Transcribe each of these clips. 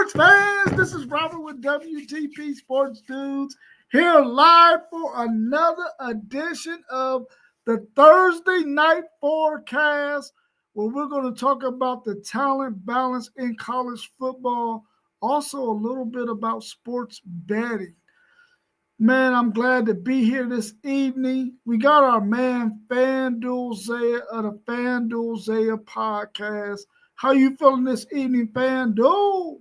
Sports fans, this is Robert with WTP Sports Dudes here live for another edition of the Thursday Night Forecast, where we're going to talk about the talent balance in college football, also a little bit about sports betting. Man, I'm glad to be here this evening. We got our man FanDuel Zaya of the FanDuel Zaya podcast. How you feeling this evening, FanDuel?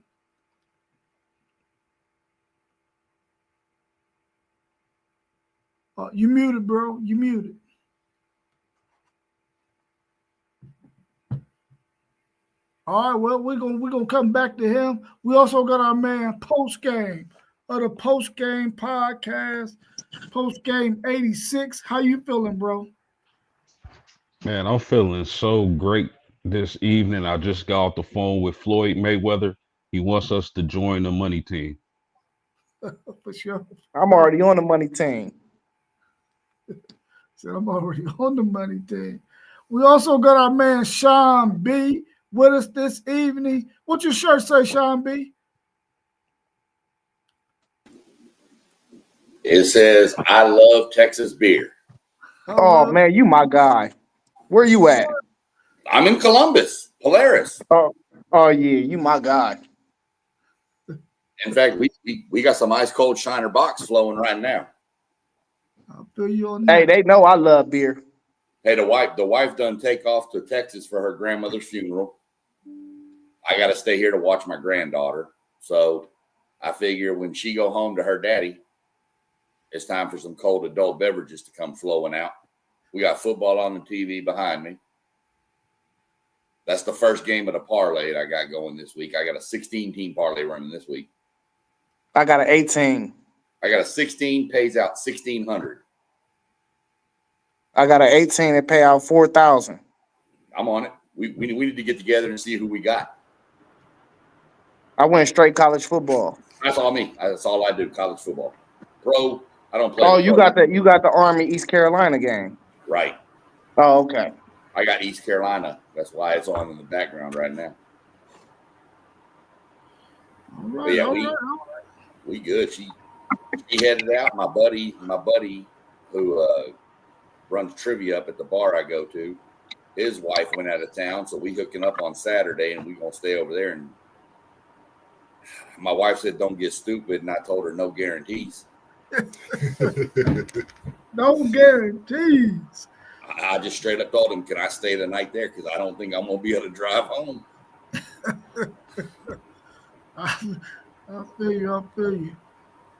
You muted, bro. You muted. All right, well, we're gonna come back to him. We also got our man Post Game of the Post Game podcast, Post Game 86. How you feeling, bro? Man, I'm feeling so great this evening. I just got off the phone with Floyd Mayweather. He wants us to join the money team. For sure. I'm already on the money team. Said I'm already on the money team. We also got our man Sean B with us this evening. What's your shirt say, Sean B? It says, I love Texas beer. Oh, man, you my guy. Where you at? I'm in Columbus, Polaris. Oh yeah, you my guy. In fact, we got some ice cold Shiner box flowing right now. I'll feel you on that. Hey, they know I love beer. Hey, the wife done take off to Texas for her grandmother's funeral. I got to stay here to watch my granddaughter. So I figure when she go home to her daddy, it's time for some cold adult beverages to come flowing out. We got football on the TV behind me. That's the first game of the parlay that I got going this week. I got a 16-team parlay running this week. I got an 18. I got a 16, pays out 1,600. I got an 18 that pay out 4,000. I'm on it. We need to get together and see who we got. I went straight college football. That's all me. That's all I do. College football. Pro, I don't play. Oh, you got the Army East Carolina game. Right. Oh, okay. I got East Carolina. That's why it's on in the background right now. All right, Yeah, all right. we good. She headed out. My buddy who runs trivia up at the bar I go to, his wife went out of town, so we hooking up on Saturday, and we gonna stay over there. And my wife said, "Don't get stupid," and I told her no guarantees. No guarantees. I just straight up told him, "Can I stay the night there? Because I don't think I'm gonna be able to drive home." I feel you.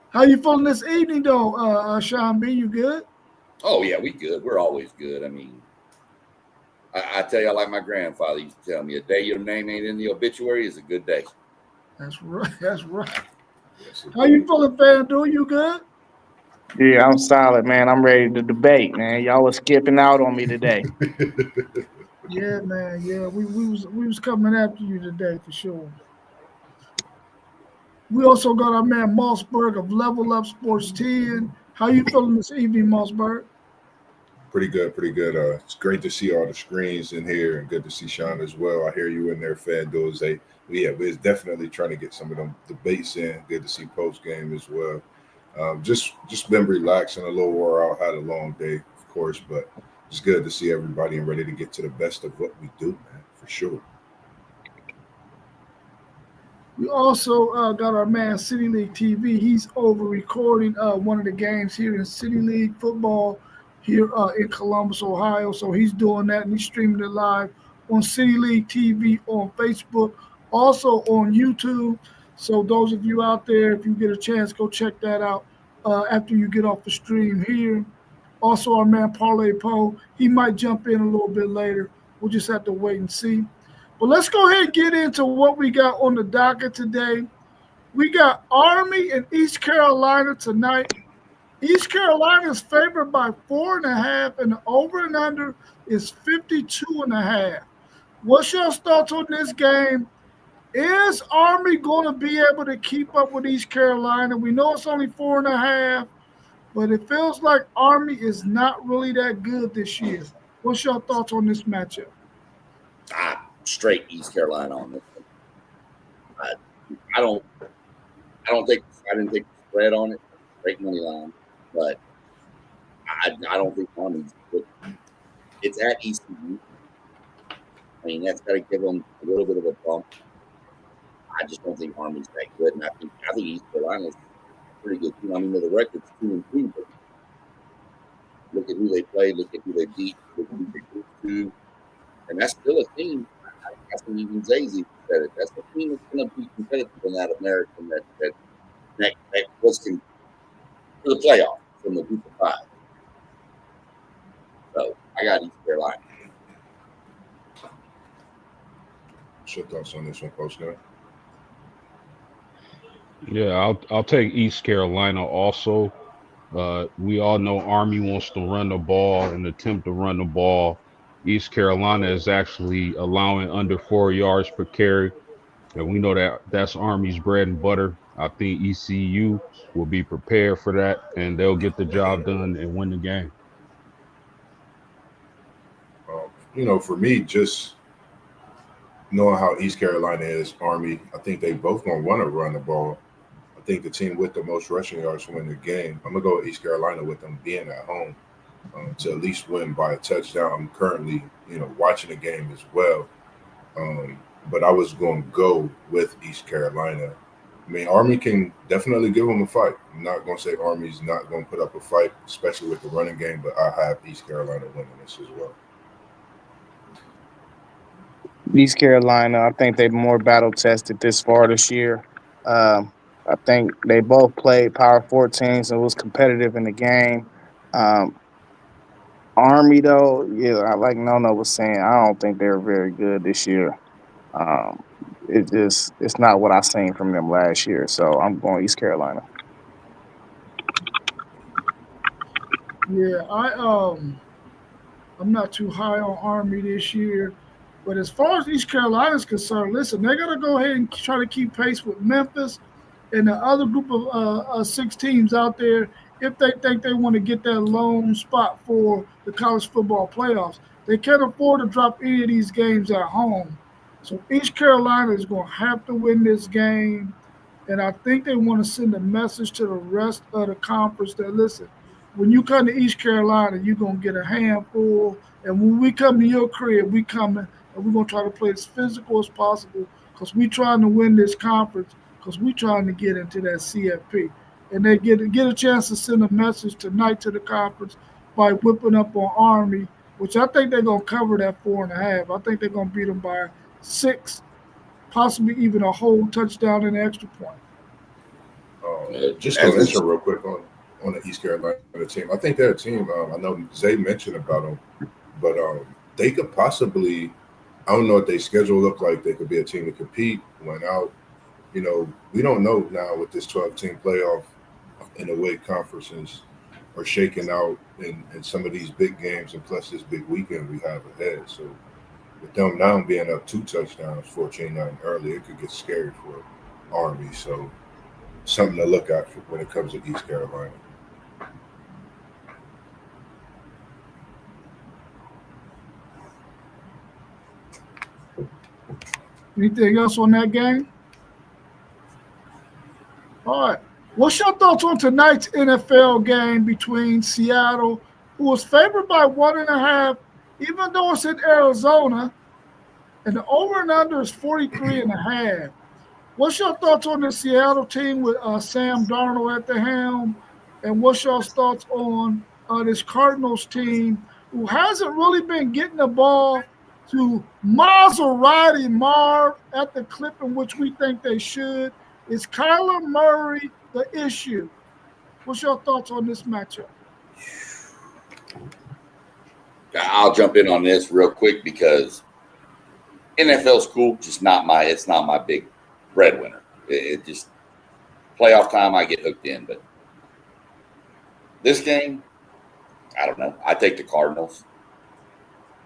How you feeling this evening, though, Sean B? You good? Oh yeah, we good. We're always good. I mean, I tell you, like my grandfather used to tell me, a day your name ain't in the obituary is a good day. That's right. How you feeling, FanDuel? You good? Yeah, I'm solid, man. I'm ready to debate, man. Y'all was skipping out on me today. Yeah, man. Yeah, we was coming after you today for sure. We also got our man Mossberg of Level Up Sports 10. How you feeling this evening, Mossberg? Pretty good. It's great to see all the screens in here and good to see Sean as well. I hear you in there, FanDuel. We're definitely trying to get some of them debates in. Good to see post game as well. Just been relaxing, a little wore out, had a long day, of course, but it's good to see everybody and ready to get to the best of what we do, man, for sure. We also got our man City League TV. He's over recording one of the games here in City League football here in Columbus, Ohio. So he's doing that and he's streaming it live on City League TV on Facebook, also on YouTube. So those of you out there, if you get a chance, go check that out after you get off the stream here. Also, our man Parlay Poe, he might jump in a little bit later. We'll just have to wait and see. But let's go ahead and get into what we got on the docket today. We got Army and East Carolina tonight. East Carolina is favored by 4.5, and the over and under is 52.5. What's your thoughts on this game? Is Army going to be able to keep up with East Carolina? We know it's only 4.5, but it feels like Army is not really that good this year. What's your thoughts on this matchup? Straight East Carolina on this one. I didn't take the spread on it, straight money line, but I don't think Army's good. It's at ECU. I mean, that's got to give them a little bit of a bump. I just don't think Army's that good, and I think East Carolina's a pretty good team. I mean, the record's 2-2, but look at who they played, look at who they beat, look at who they beat to, and that's still a team. I think even Zazie said it. That's a team that's going to be competitive in that American that was for the playoff from the group of 5. So I got East Carolina. What's your thoughts on this one, Coach Gunn? Yeah, I'll take East Carolina also. We all know Army wants to run the ball and attempt to run the ball. East Carolina is actually allowing under 4 yards per carry, and we know that that's Army's bread and butter. I think ECU will be prepared for that, and they'll get the job done and win the game. For me, just knowing how East Carolina is, Army, I think they both going to want to run the ball. I think the team with the most rushing yards win the game. I'm going to go with East Carolina with them being at home to at least win by a touchdown. I'm currently, watching the game as well. But I was going to go with East Carolina. I mean, Army can definitely give them a fight. I'm not going to say Army's not going to put up a fight, especially with the running game, but I have East Carolina winning this as well. East Carolina, I think they're more battle tested this far this year. I think they both played Power 4 teams and was competitive in the game. Army, though, yeah, like Nono was saying, I don't think they're very good this year. It's not what I seen from them last year. So I'm going East Carolina. Yeah, I'm not too high on Army this year. But as far as East Carolina is concerned, listen, they're going to go ahead and try to keep pace with Memphis and the other group of 6 teams out there if they think they want to get that lone spot for the college football playoffs. They can't afford to drop any of these games at home. So East Carolina is going to have to win this game. And I think they want to send a message to the rest of the conference that, listen, when you come to East Carolina, you're going to get a handful. And when we come to your crib, we coming. And we're going to try to play as physical as possible because we're trying to win this conference because we're trying to get into that CFP. And they get a chance to send a message tonight to the conference by whipping up on Army, which I think they're going to cover that 4.5. I think they're going to beat them by 6, possibly even a whole touchdown and an extra point. Just to mention real quick on the East Carolina team, I think they're a team. I know Zay mentioned about them, but they could possibly – I don't know what their schedule look like. They could be a team to compete, win out. We don't know now with this 12-team playoff and the way conferences are shaking out in some of these big games and plus this big weekend we have ahead. So with them now being up 2 touchdowns, 14-9 early, it could get scary for Army. So something to look at when it comes to East Carolina. Anything else on that game? All right. What's your thoughts on tonight's NFL game between Seattle, who was favored by 1.5, even though it's in Arizona, and the over and under is 43.5. What's your thoughts on the Seattle team with Sam Darnold at the helm? And what's your thoughts on this Cardinals team who hasn't really been getting the ball to Maserati Marv at the clip in which we think they should? Is Kyler Murray the issue? What's your thoughts on this matchup? I'll jump in on this real quick because NFL's cool, just it's not my big breadwinner. It just playoff time I get hooked in, but this game, I don't know. I take the Cardinals.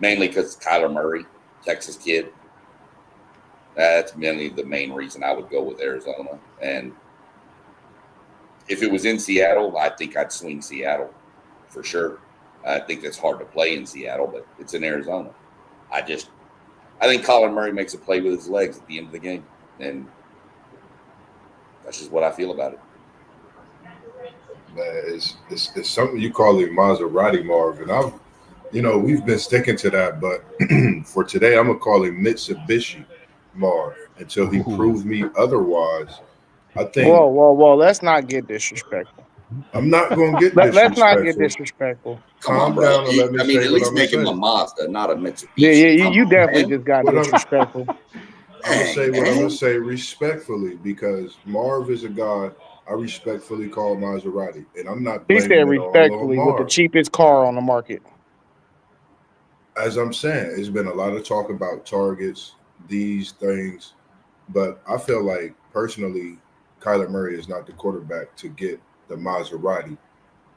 Mainly because Kyler Murray, Texas kid. That's mainly the main reason I would go with Arizona. And if it was in Seattle, I think I'd swing Seattle for sure. I think that's hard to play in Seattle, but it's in Arizona. I think Kyler Murray makes a play with his legs at the end of the game. And That's just what I feel about it. Man, it's something you call it Maserati, Marvin. We've been sticking to that, but for today, I'm gonna call him Mitsubishi Marv until he Ooh. proves me otherwise. I think Whoa! Let's not get disrespectful. I'm not gonna get Let's not get disrespectful. disrespectful. Come on, Calm bro. down and let me I mean, say at what least I'm gonna make him a say. Mazda, not a Mitsubishi. Yeah, Come you on, definitely man. just got What I'm- disrespectful. I'm gonna say Dang, what I'm man. gonna say respectfully because Marv is a guy I respectfully call Maserati, and I'm not He blaming said it all on respectfully with the Marv. cheapest car on the market. As I'm saying, it's been a lot of talk about targets, these things, but I feel like personally, Kyler Murray is not the quarterback to get the Maserati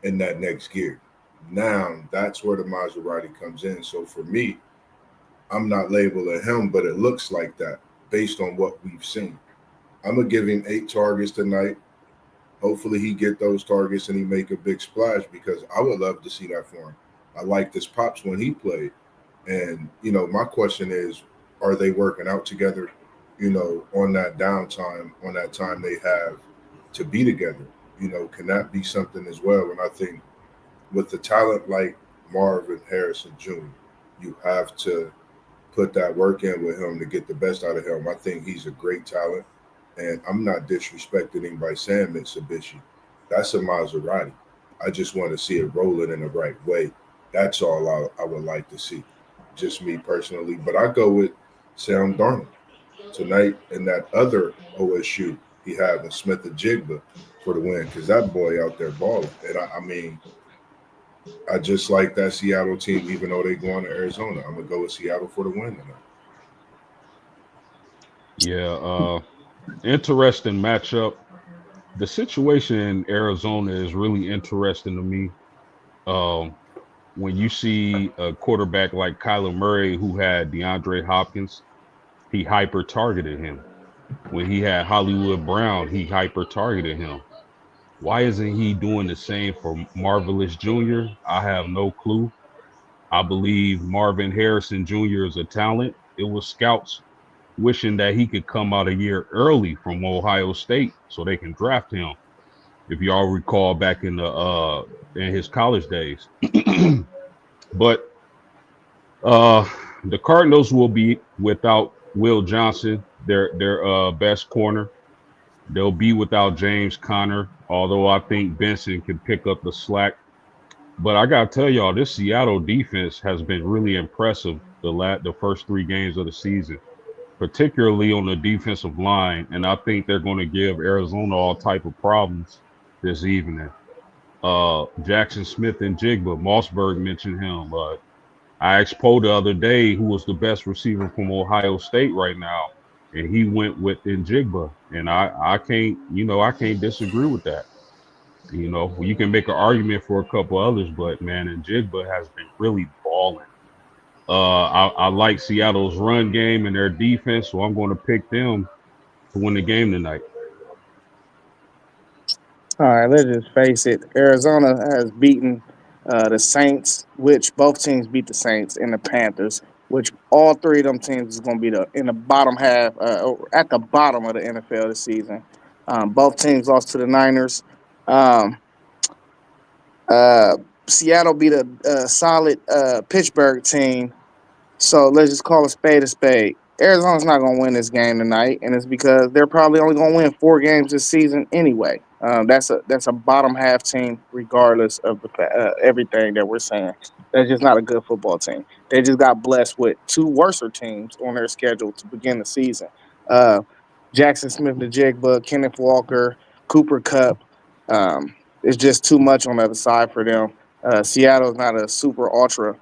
in that next gear. Now that's where the Maserati comes in. So for me, I'm not labeling him, but it looks like that based on what we've seen. I'm gonna give him 8 targets tonight. Hopefully he get those targets and he make a big splash because I would love to see that for him. I liked his pops when he played. And, my question is, are they working out together, on that downtime, on that time they have to be together? Can that be something as well? And I think with the talent like Marvin Harrison Jr., you have to put that work in with him to get the best out of him. I think he's a great talent. And I'm not disrespecting him by saying Mitsubishi. That's a Maserati. I just want to see it rolling in the right way. That's all I would like to see. Just me personally. But I go with Sam Darnold tonight in that other OSU he had with Smith and Jigba for the win because that boy out there balling. And I mean, I just like that Seattle team, even though they going to Arizona. I'm gonna go with Seattle for the win tonight. Yeah, interesting matchup. The situation in Arizona is really interesting to me. Um, when you see a quarterback like Kyler Murray, who had DeAndre Hopkins, he hyper targeted him. When he had Hollywood Brown, he hyper targeted him. Why isn't he doing the same for Marvelous Jr.? I have no clue. I believe Marvin Harrison Jr. is a talent. It was scouts wishing that he could come out a year early from Ohio State so they can draft him. If y'all recall back in his college days. But the Cardinals will be without Will Johnson, their best corner. They'll be without James Conner, although I think Benson can pick up the slack. But I gotta tell y'all, this Seattle defense has been really impressive the first 3 games of the season, particularly on the defensive line. And I think they're going to give Arizona all type of problems this evening. Jackson Smith and Jigba, Mossberg mentioned him. I asked Poe the other day who was the best receiver from Ohio State right now, and he went with Njigba. And I can't disagree with that. You can make an argument for a couple others, but man, Njigba has been really balling. I like Seattle's run game and their defense, so I'm going to pick them to win the game tonight. All right, let's just face it. Arizona has beaten the Saints, which both teams beat the Saints, and the Panthers, which all 3 of them teams is going to be in the bottom half, or at the bottom of the NFL this season. Both teams lost to the Niners. Um, Seattle beat a solid Pittsburgh team. So let's just call a spade a spade. Arizona's not going to win this game tonight, and it's because they're probably only going to win 4 games this season anyway. That's a bottom half team, regardless of everything that we're saying. That's just not a good football team. They just got blessed with 2 worser teams on their schedule to begin the season. Jackson Smith-Njigba, Kenneth Walker, Cooper Kupp. It's just too much on the other side for them. Seattle's not a super ultra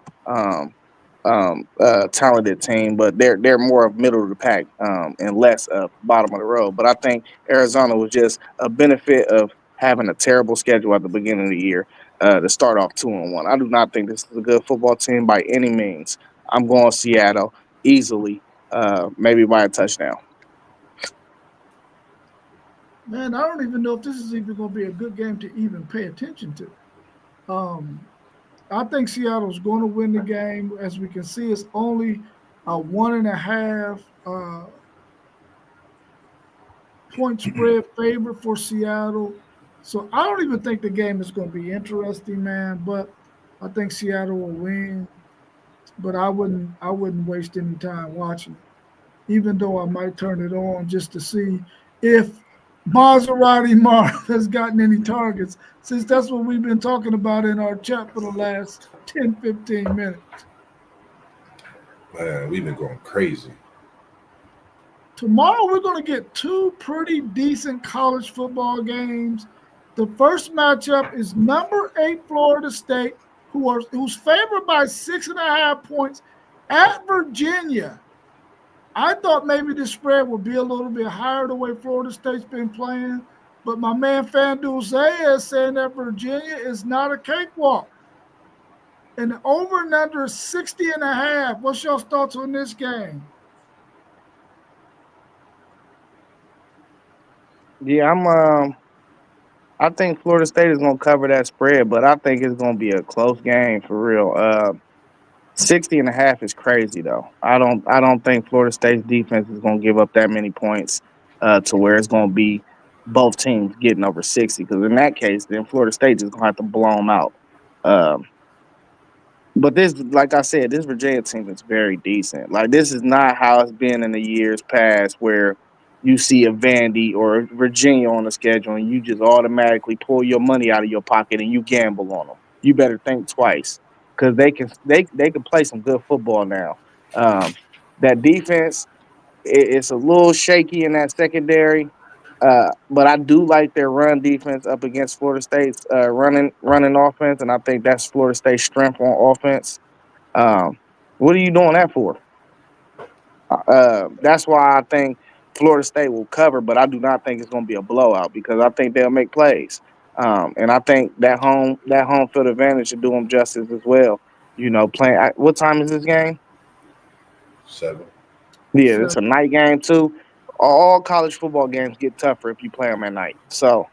talented team, but they're more of middle of the pack and less of bottom of the road. But I think Arizona was just a benefit of having a terrible schedule at the beginning of the year to start off 2-1. I do not think this is a good football team by any means. I'm going Seattle easily, maybe by a touchdown. Man, I don't even know if this is even going to be a good game to even pay attention to. I think Seattle's going to win the game. As we can see, it's only a 1.5 2-point spread favorite for Seattle. So I don't even think the game is going to be interesting, man. But I think Seattle will win. But I wouldn't waste any time watching it, even though I might turn it on just to see if Maserati Marv has gotten any targets, since that's what we've been talking about in our chat for the last 10, 15 minutes. Man, we've been going crazy. Tomorrow we're going to get two pretty decent college football games. The first matchup is number 8 Florida State, who's favored by 6.5 points at Virginia. I thought maybe the spread would be a little bit higher the way Florida State's been playing, but my man FanDuel Zaya is saying that Virginia is not a cakewalk. And the over and under 60.5. What's your thoughts on this game? Yeah, I think Florida State is going to cover that spread, but I think it's going to be a close game for real. 60.5 is crazy though. I don't think Florida State's defense is going to give up that many points to where it's going to be both teams getting over 60. Because in that case, then Florida State is going to have to blow them out. But this, like I said, this Virginia team is very decent. Like, this is not how it's been in the years past where you see a Vandy or Virginia on the schedule and you just automatically pull your money out of your pocket and you gamble on them. You better think twice because they can play some good football now. That defense, it's a little shaky in that secondary. But I do like their run defense up against Florida State's running offense, and I think that's Florida State's strength on offense. What are you doing that for? That's why I think Florida State will cover, but I do not think it's going to be a blowout because I think they'll make plays, and I think that home field advantage should do them justice as well. You know, playing. What time is this game? 7. Yeah, it's a night game too. All college football games get tougher if you play them at night. So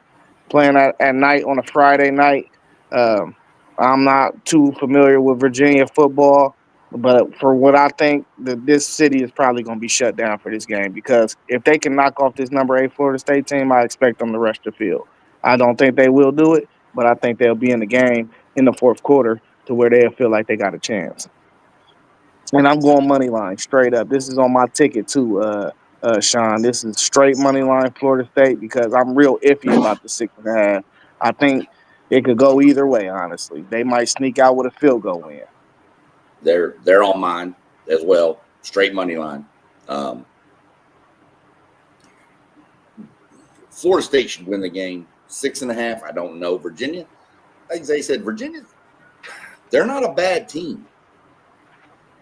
playing at night on a Friday night, I'm not too familiar with Virginia football, but for what I think, this city is probably going to be shut down for this game because if they can knock off this number 8 Florida State team, I expect them to rush the field. I don't think they will do it, but I think they'll be in the game in the fourth quarter to where they'll feel like they got a chance. And I'm going money line straight up. This is on my ticket too, Sean. This is straight money line Florida State because I'm real iffy about the 6.5. I think it could go either way. Honestly, they might sneak out with a field goal win. They're on mine as well. Straight money line. Florida State should win the game. 6.5. I don't know. Virginia, like they said, Virginia, they're not a bad team.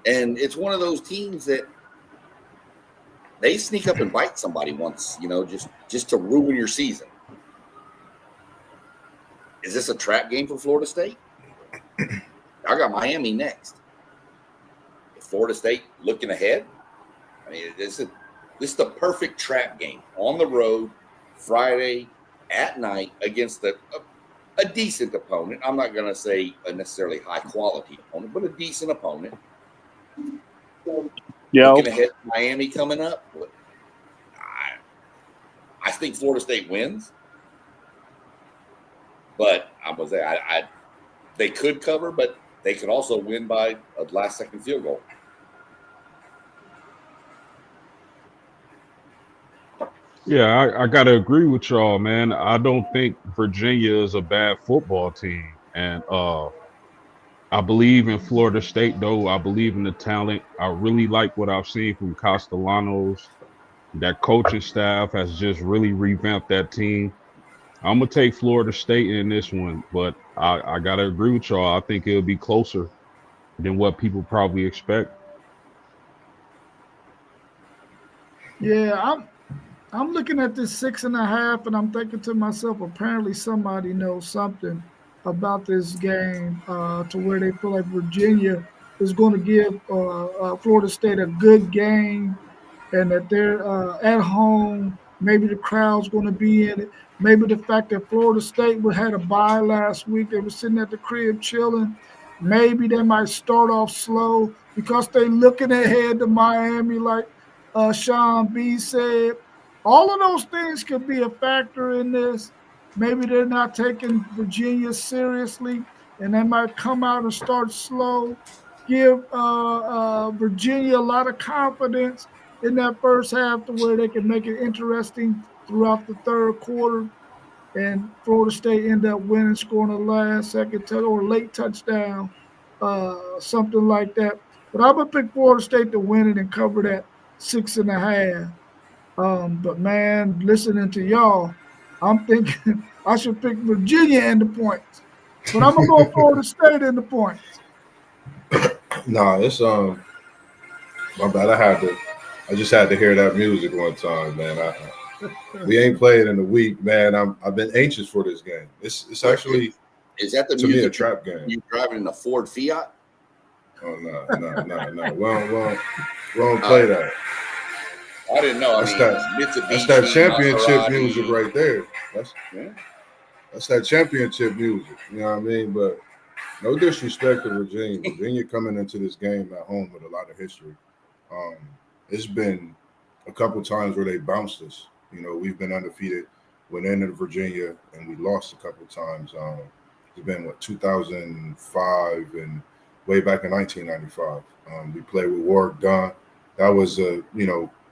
And it's one of those teams that they sneak up and bite somebody once, just to ruin your season. Is this a trap game for Florida State? I got Miami next. Florida State looking ahead. I mean, this is the perfect trap game on the road, Friday at night against a decent opponent. I'm not going to say a necessarily high quality opponent, but a decent opponent. Looking ahead, Miami coming up. I think Florida State wins, but they could cover, but they could also win by a last-second field goal. Yeah, I got to agree with y'all, man. I don't think Virginia is a bad football team. And I believe in Florida State, though. I believe in the talent. I really like what I've seen from Castellanos. That coaching staff has just really revamped that team. I'm going to take Florida State in this one, but I got to agree with y'all. I think it'll be closer than what people probably expect. Yeah, I'm looking at this 6.5, and I'm thinking to myself, apparently somebody knows something about this game to where they feel like Virginia is going to give Florida State a good game, and that they're at home. Maybe the crowd's going to be in it. Maybe the fact that Florida State had a bye last week, they were sitting at the crib chilling. Maybe they might start off slow because they're looking ahead to Miami, like Sean B said. All of those things could be a factor in this. Maybe they're not taking Virginia seriously, and they might come out and start slow. Give Virginia a lot of confidence in that first half to where they can make it interesting throughout the third quarter. And Florida State end up winning, scoring a last second or late touchdown, something like that. But I'm gonna pick Florida State to win it and cover that 6.5. But man, listening to y'all, I'm thinking I should pick Virginia in the points. But I'm gonna go Florida State in the points. Nah, it's my bad. I just had to hear that music one time, man. We ain't played in a week, man. I've been anxious for this game. It's actually Is that the to me a music trap game. you driving in a Ford Fiat? Oh no. We don't play that. I didn't know. That's Mitsubishi, that championship Maserati. music right there. That's that championship music. You know what I mean? But no disrespect to Virginia. Virginia coming into this game at home with a lot of history. It's been a couple times where they bounced us. You know, we've been undefeated, went into Virginia, and we lost a couple times. It's been 2005 and way back in 1995. We played with Warwick Dunn. That was a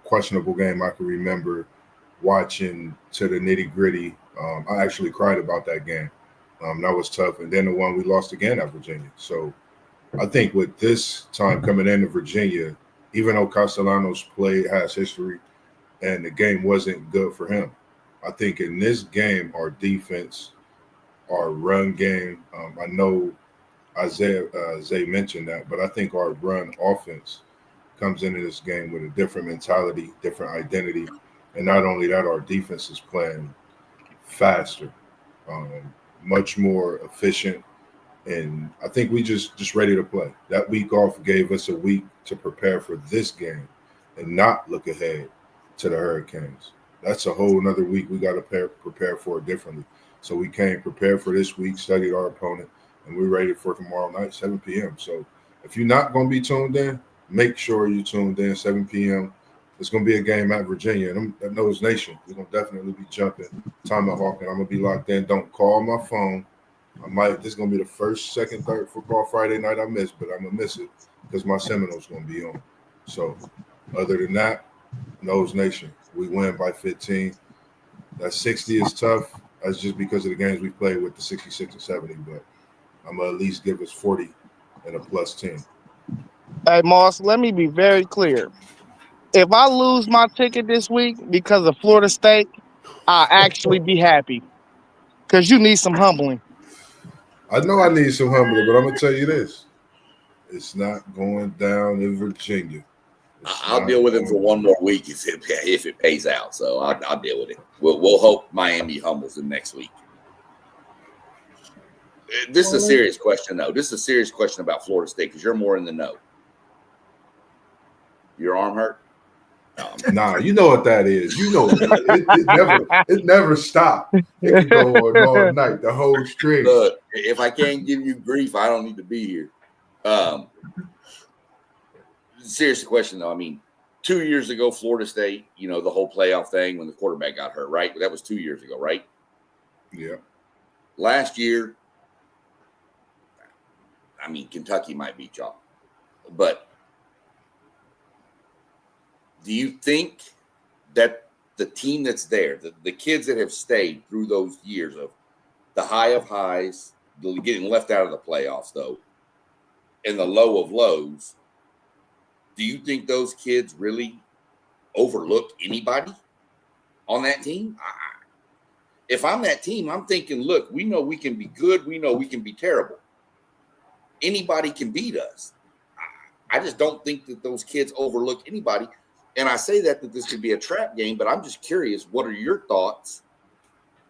questionable game I can remember watching to the nitty gritty. I actually cried about that game. That was tough. And then the one we lost again at Virginia. So I think with this time coming into Virginia, even though Castellanos has history and the game wasn't good for him, I think in this game, our defense, our run game, I know Isaiah Zay mentioned that, but I think our run offense comes into this game with a different mentality, different identity. And not only that, our defense is playing faster, much more efficient. And I think we just ready to play. That week off gave us a week to prepare for this game and not look ahead to the Hurricanes. That's a whole nother week we got to prepare for it differently. So we came prepared for this week, studied our opponent, and we're ready for tomorrow night, 7 p.m. So if you're not going to be tuned in, make sure you tuned in, 7 p.m. It's going to be a game at Virginia. And that knows Nation. We're going to definitely be jumping Tomahawk, and I'm going to be locked in. Don't call my phone. This is going to be the first, second, third football Friday night I miss, but I'm going to miss it because my Seminoles going to be on. So other than that, Nose Nation. We win by 15. That 60 is tough. That's just because of the games we played with the 66 and 70, but I'm going to at least give us 40 and a plus 10. Hey, Moss, let me be very clear. If I lose my ticket this week because of Florida State, I'll actually be happy because you need some humbling. I know I need some humbling, but I'm going to tell you this. It's not going down in Virginia. I'll deal with it for one more week if it pays out. So I'll deal with it. We'll hope Miami humbles them next week. This is a serious question, though. This is a serious question about Florida State because you're more in the know. Your arm hurt? Nah, you know what that is. You know it never stopped. It can go on all night, the whole string. Look, if I can't give you grief, I don't need to be here. Serious question, though. I mean, 2 years ago, Florida State, the whole playoff thing when the quarterback got hurt, right? That was 2 years ago, right? Yeah. Last year, I mean, Kentucky might beat y'all. But do you think that the team that's there, the kids that have stayed through those years of the high of highs, getting left out of the playoffs, though, and the low of lows, do you think those kids really overlook anybody on that team? If I'm that team, I'm thinking, look, we know we can be good. We know we can be terrible. Anybody can beat us. I just don't think that those kids overlook anybody. And I say that this could be a trap game, but I'm just curious, what are your thoughts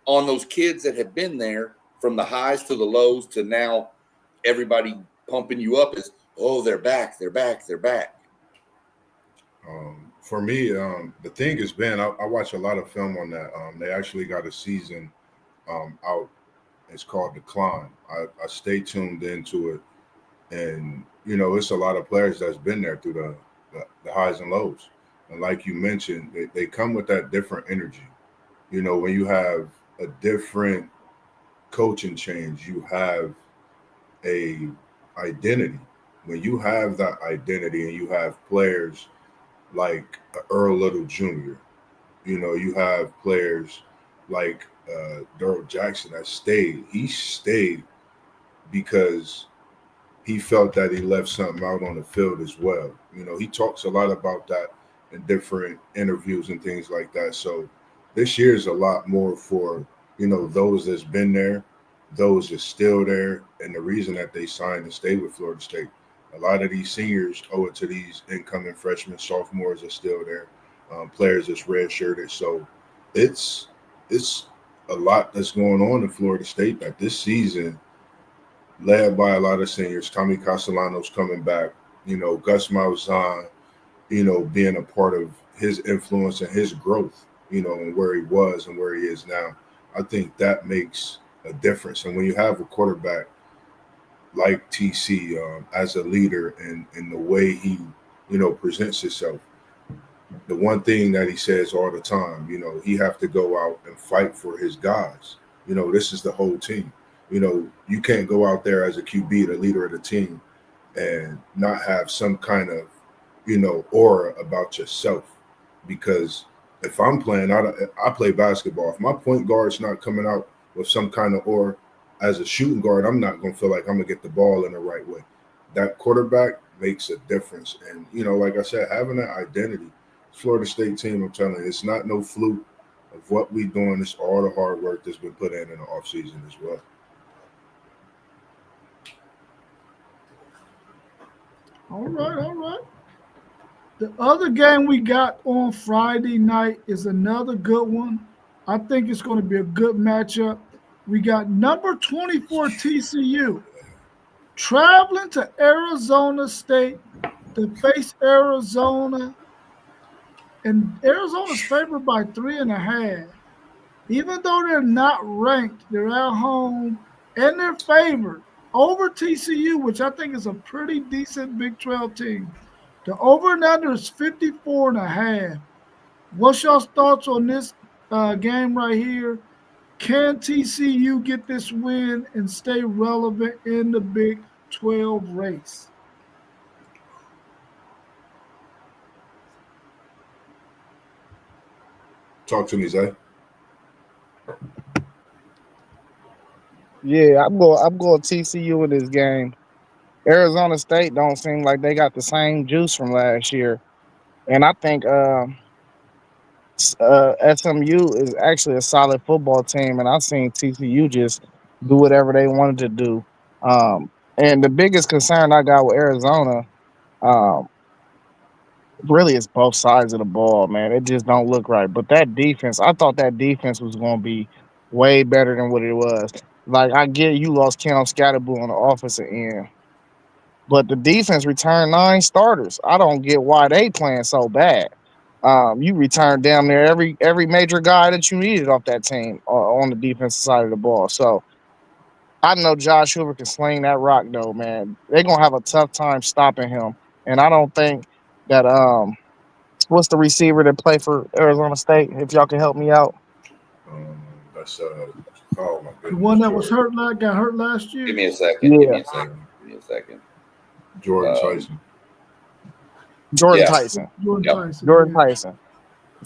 on those kids that have been there from the highs to the lows to now everybody pumping you up as, oh, they're back, they're back, they're back. For me, the thing has been, I watch a lot of film on that. They actually got a season out. It's called Decline. I stay tuned into it. And, it's a lot of players that's been there through the highs and lows. And like you mentioned, they come with that different energy. You know, when you have a different coaching change, you have a identity. When you have that identity and you have players like Earl Little Jr., you know, you have players like Daryl Jackson that stayed. He stayed because he felt that he left something out on the field as well. You know, he talks a lot about that in different interviews and things like that. So this year is a lot more for, you know, those that's been there, those that's still there, and the reason that they signed and stayed with Florida State. A lot of these seniors owe it to these incoming freshmen, sophomores that are still there, players that's redshirted. So it's a lot that's going on in Florida State that this season, led by a lot of seniors. Tommy Castellanos coming back, you know, Gus Malzahn, you know, being a part of his influence and his growth, you know, and where he was and where he is now. I think that makes a difference. And when you have a quarterback like TC as a leader and the way he, you know, presents himself, the one thing that he says all the time, you know, he have to go out and fight for his guys. You know, this is the whole team. You know, you can't go out there as a QB, the leader of the team, and not have some kind of, you know, aura about yourself. Because if I'm playing, I play basketball. If my point guard's not coming out with some kind of aura as a shooting guard, I'm not going to feel like I'm going to get the ball in the right way. That quarterback makes a difference. And, you know, like I said, having that identity, Florida State team, I'm telling you, it's not no fluke of what we doing. It's all the hard work that's been put in the offseason as well. All right. The other game we got on Friday night is another good one. I think it's going to be a good matchup. We got number 24 TCU traveling to Arizona State to face Arizona. And Arizona's favored by 3.5. Even though they're not ranked, they're at home and they're favored over TCU, which I think is a pretty decent Big 12 team. The over and under is 54.5. What's y'all's thoughts on this game right here? Can TCU get this win and stay relevant in the Big 12 race? Talk to me, Zay. Yeah, I'm going TCU in this game. Arizona State don't seem like they got the same juice from last year, and I think SMU is actually a solid football team, and I've seen TCU just do whatever they wanted to do. And the biggest concern I got with Arizona, um, really, is both sides of the ball. Man, it just don't look right. But that defense, I thought that defense was going to be way better than what it was. Like, I get you lost Cam Scatterboo on the offensive end, but the defense returned 9 starters. I don't get why they playing so bad. You returned down there every major guy that you needed off that team on the defensive side of the ball. So I know Josh Hoover can sling that rock though, man. They're gonna have a tough time stopping him. And I don't think that what's the receiver that played for Arizona State? If y'all can help me out. That's oh my goodness. The one that was got hurt last year. Give me a second. Yeah. Give me a second. Jordan Tyson. Jordan Yes. Tyson. Tyson. Jordan Tyson.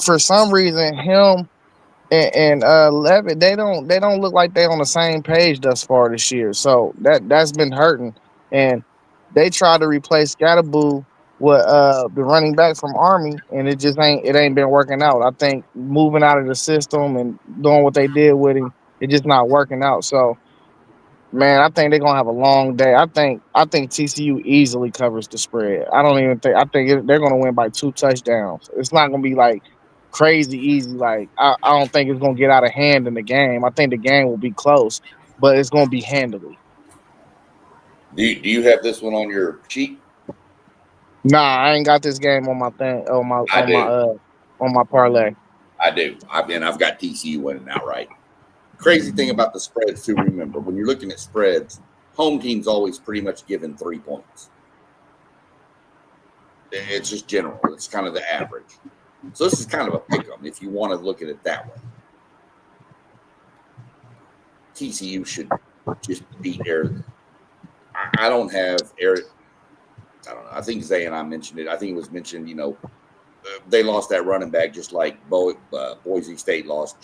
For some reason, him and Levitt, they don't look like they on the same page thus far this year. So that's been hurting. And they tried to replace Scatterboo with the running back from Army, and it ain't been working out. I think moving out of the system and doing what they did with him, it just not working out. So man, I think they're gonna have a long day. I think TCU easily covers the spread. I think they're gonna win by 2 touchdowns. It's not gonna be like crazy easy. Like I don't think it's gonna get out of hand in the game. I think the game will be close, but it's gonna be handily. Do you have this one on your sheet? Nah, I ain't got this game on my thing on my parlay. I do. I've got TCU winning outright. Crazy thing about the spreads too. Remember, when you're looking at spreads, home team's always pretty much given 3 points. It's just general. It's kind of the average. So this is kind of a pick 'em if you want to look at it that way. TCU should just beat Arizona. I don't have Eric. I don't know. I think Zay and I mentioned it. I think it was mentioned, they lost that running back just like Boise State lost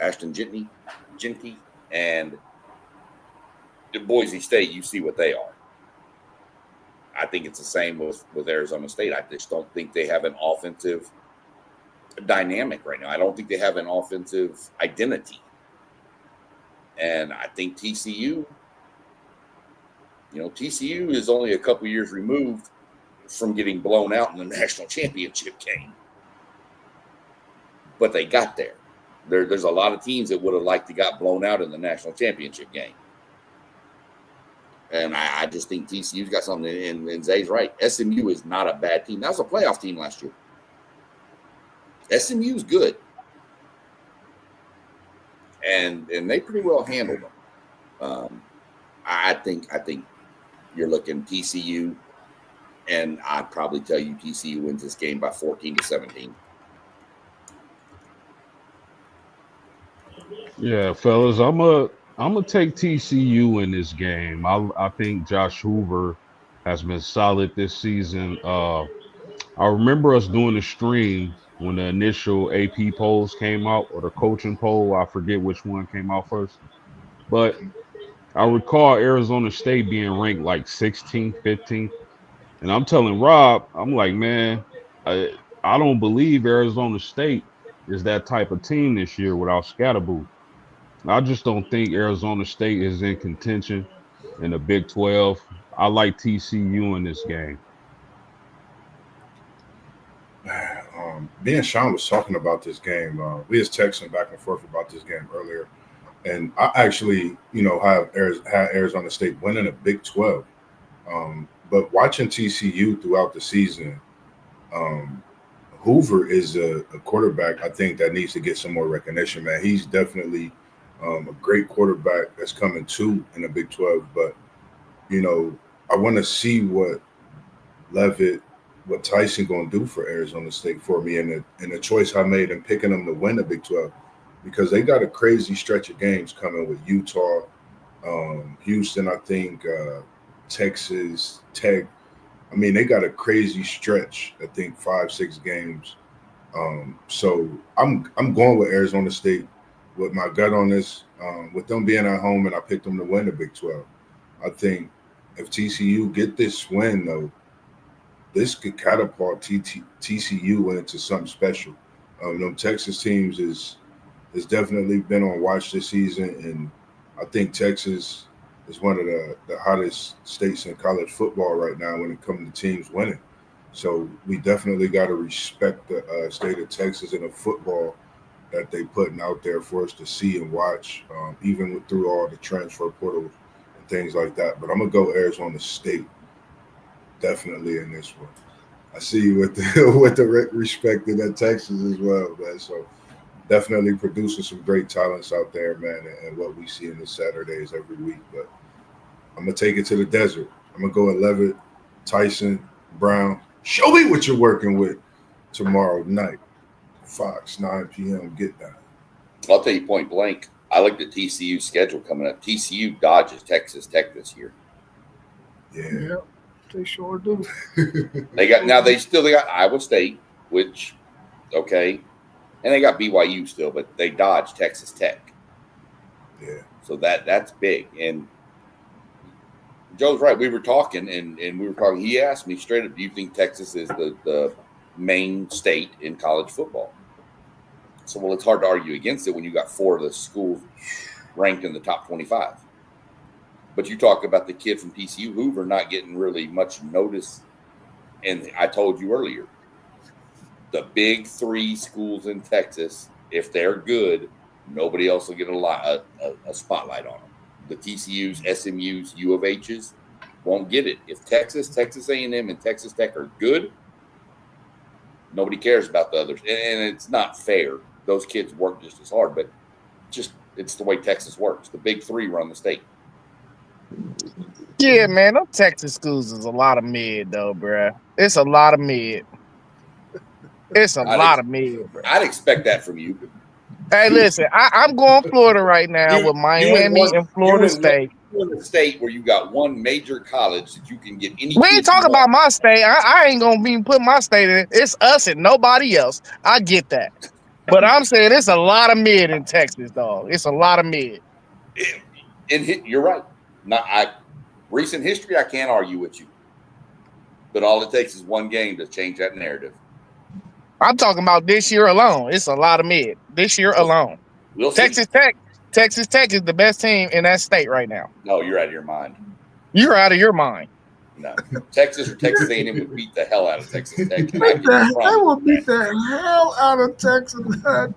Ashton Jeanty, and Boise State, you see what they are. I think it's the same with Arizona State. I just don't think they have an offensive dynamic right now. I don't think they have an offensive identity. And I think TCU is only a couple years removed from getting blown out in the national championship game. But they got there. There's a lot of teams that would have liked to got blown out in the national championship game. And I just think TCU's got something, and Zay's right. SMU is not a bad team. That was a playoff team last year. SMU's good. And they pretty well handled them. I think you're looking TCU, and I'd probably tell you TCU wins this game by 14-17. Yeah, fellas, I'm gonna take TCU in this game. I think Josh Hoover has been solid this season. I remember us doing the stream when the initial AP polls came out, or the coaching poll. I forget which one came out first, but I recall Arizona State being ranked like 16th, 15th, and I'm telling Rob, I'm like, man, I don't believe Arizona State is that type of team this year without Scatterboo. I just don't think Arizona State is in contention in the Big 12. I like TCU in this game. Me and Sean was talking about this game. We was texting back and forth about this game earlier, and I actually, had Arizona State winning a Big 12. But watching TCU throughout the season, Hoover is a quarterback I think that needs to get some more recognition, man. He's definitely a great quarterback that's coming to in the Big 12. But, I want to see what Tyson going to do for Arizona State for me, and the choice I made in picking them to win the Big 12, because they got a crazy stretch of games coming with Utah, Houston, I think, Texas Tech. I mean, they got a crazy stretch. I think 5-6 games. So I'm going with Arizona State with my gut on this. With them being at home, and I picked them to win the Big 12. I think if TCU get this win, though, this could catapult TCU into something special. Them Texas teams is definitely been on watch this season, and I think Texas is one of the hottest states in college football right now when it comes to teams winning. So we definitely got to respect the state of Texas and the football that they putting out there for us to see and watch, even through all the transfer portals and things like that. But I'm going to go Arizona State definitely in this one. I see you with the respect of that Texas as well, man. So definitely producing some great talents out there, man, and what we see in the Saturdays every week. But I'm going to take it to the desert. I'm going to go at Levitt, Tyson, Brown. Show me what you're working with tomorrow night. Fox, 9 p.m. Get down. I'll tell you point blank. I looked at TCU's schedule coming up. TCU dodges Texas Tech this year. Yeah. They sure do. They got Iowa State, which, okay, and they got BYU still, but they dodged Texas Tech. Yeah. So that's big. And Joe's right. We were talking, and we were talking. He asked me straight up, do you think Texas is the main state in college football? So, well, it's hard to argue against it when you got 4 of the schools ranked in the top 25. But you talk about the kid from TCU, Hoover, not getting really much notice. And I told you earlier, the big 3 schools in Texas, if they're good, nobody else will get a spotlight on them. The TCUs, SMUs, U of H's won't get it. If Texas A&M, and Texas Tech are good, nobody cares about the others. And it's not fair. Those kids work just as hard, but it's the way Texas works. The big 3 run the state. Yeah, man, them Texas schools is a lot of mid though, bruh. It's a lot of mid. It's a lot of mid, bruh. I'd expect that from you. Hey, listen, I'm going Florida right now with Miami and Florida State. You're in a state where you got one major college that you can get any. We ain't talking about my state. I ain't gonna be putting my state in. It's us and nobody else. I get that, but I'm saying it's a lot of mid in Texas, dog. It's a lot of mid. You're right. Recent history, I can't argue with you, but all it takes is one game to change that narrative. I'm talking about this year alone. It's a lot of mid. This year alone. We'll Texas see. Texas Tech is the best team in that state right now. No, you're out of your mind. You're out of your mind. No, Texas or Texas A&M would beat the hell out of Texas Tech. They will beat the hell out of Texas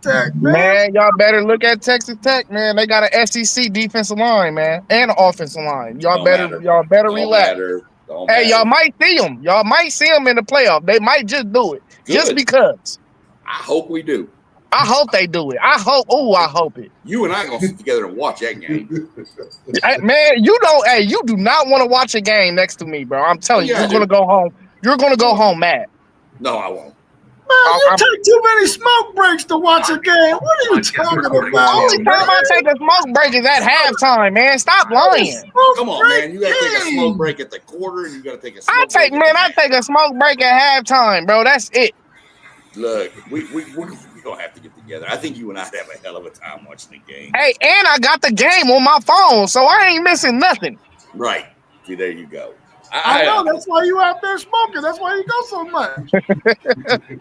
Tech, man. Y'all better look at Texas Tech, man. They got an SEC defensive line, man, and an offensive line. Y'all better relax. Hey, y'all might see them. Y'all might see them in the playoff. They might just do it. Good. Just because. I hope we do. I hope they do it. I hope it. You and I gonna sit together and watch that game. Man, you do not want to watch a game next to me, bro. I'm telling you, you're gonna go home. You're gonna go home mad. No, I won't. Man, you take too many smoke breaks to watch a game. What are you talking about? The only time I take a smoke break is at halftime, man. Stop lying. Come on, man. You gotta take a smoke break at the quarter, and you gotta take a smoke break. I take a smoke break at halftime, bro. That's it. Look, we don't have to get together. I think you and I have a hell of a time watching the game. Hey, and I got the game on my phone, so I ain't missing nothing. Right. See, there you go. I know. That's why you out there smoking. That's why you go so much.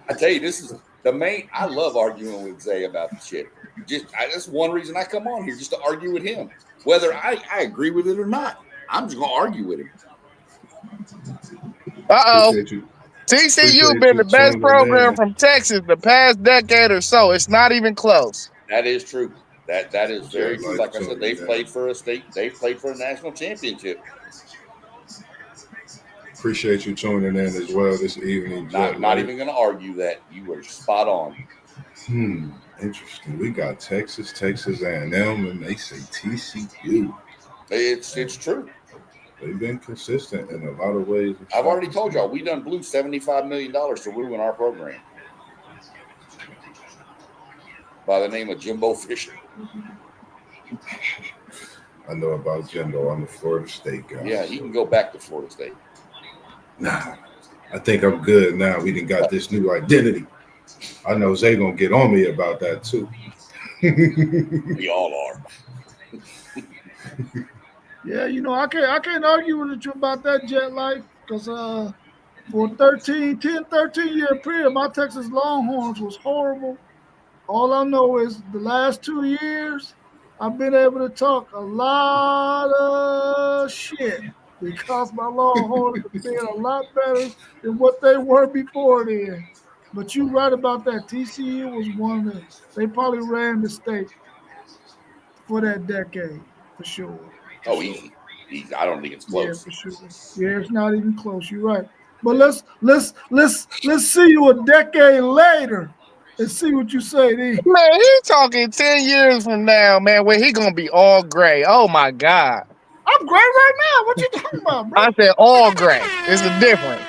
I tell you, this is the main. I love arguing with Zay about the shit. That's one reason I come on here, just to argue with him. Whether I agree with it or not, I'm just going to argue with him. Uh-oh. TCU been the best program from Texas the past decade or so. It's not even close. That is true. That is very true. Like I said, they've played for a state. They've played for a national championship. Appreciate you tuning in as well this evening. Not even going to argue that. You were spot on. Interesting. We got Texas A&M, and they say TCU. It's true. They've been consistent in a lot of ways. I've already told y'all we done blew $75 million to ruin our program by the name of Jimbo Fisher. I know about Jimbo. I'm a Florida State guy. Yeah, he can go back to Florida State. Nah, I think I'm good now. We done got this new identity. I know Zay gonna get on me about that too. We all are. Yeah, I can't argue with you about that, Jet Life, because for 13-year period, my Texas Longhorns was horrible. All I know is the last 2 years, I've been able to talk a lot of shit because my Longhorns have been a lot better than what they were before then. But you're right about that. TCU was one of they probably ran the state for that decade, for sure. Oh, easy. I don't think it's close. Yeah, for sure. Yeah, it's not even close. You're right. But let's see you a decade later and see what you say then. Man, he's talking 10 years from now, man, where he gonna be all gray. Oh my God. I'm gray right now. What you talking about, bro? I said all gray. It's the difference.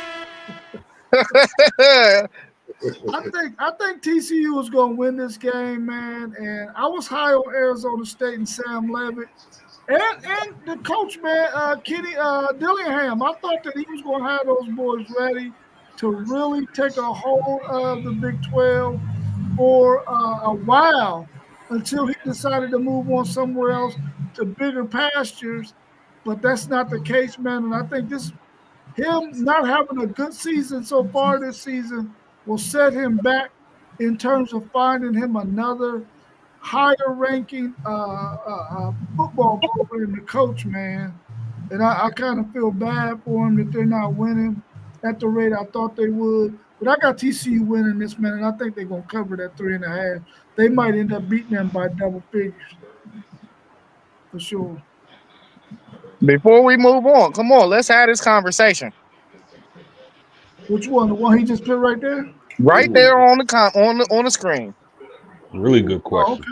I think TCU is gonna win this game, man. And I was high on Arizona State and Sam Levitt. And the coach, man, Kenny Dillingham, I thought that he was going to have those boys ready to really take a hold of the Big 12 for a while until he decided to move on somewhere else to bigger pastures. But that's not the case, man. And I think him not having a good season so far this season will set him back in terms of finding him another higher ranking football program to coach, man. And I kind of feel bad for him that they're not winning at the rate I thought they would. But I got TCU winning this, man, and I think they're going to cover that 3.5. They might end up beating them by double figures. For sure. Before we move on, come on, let's have this conversation. Which one? The one he just put right there? Right there on the screen. Really good question. Okay.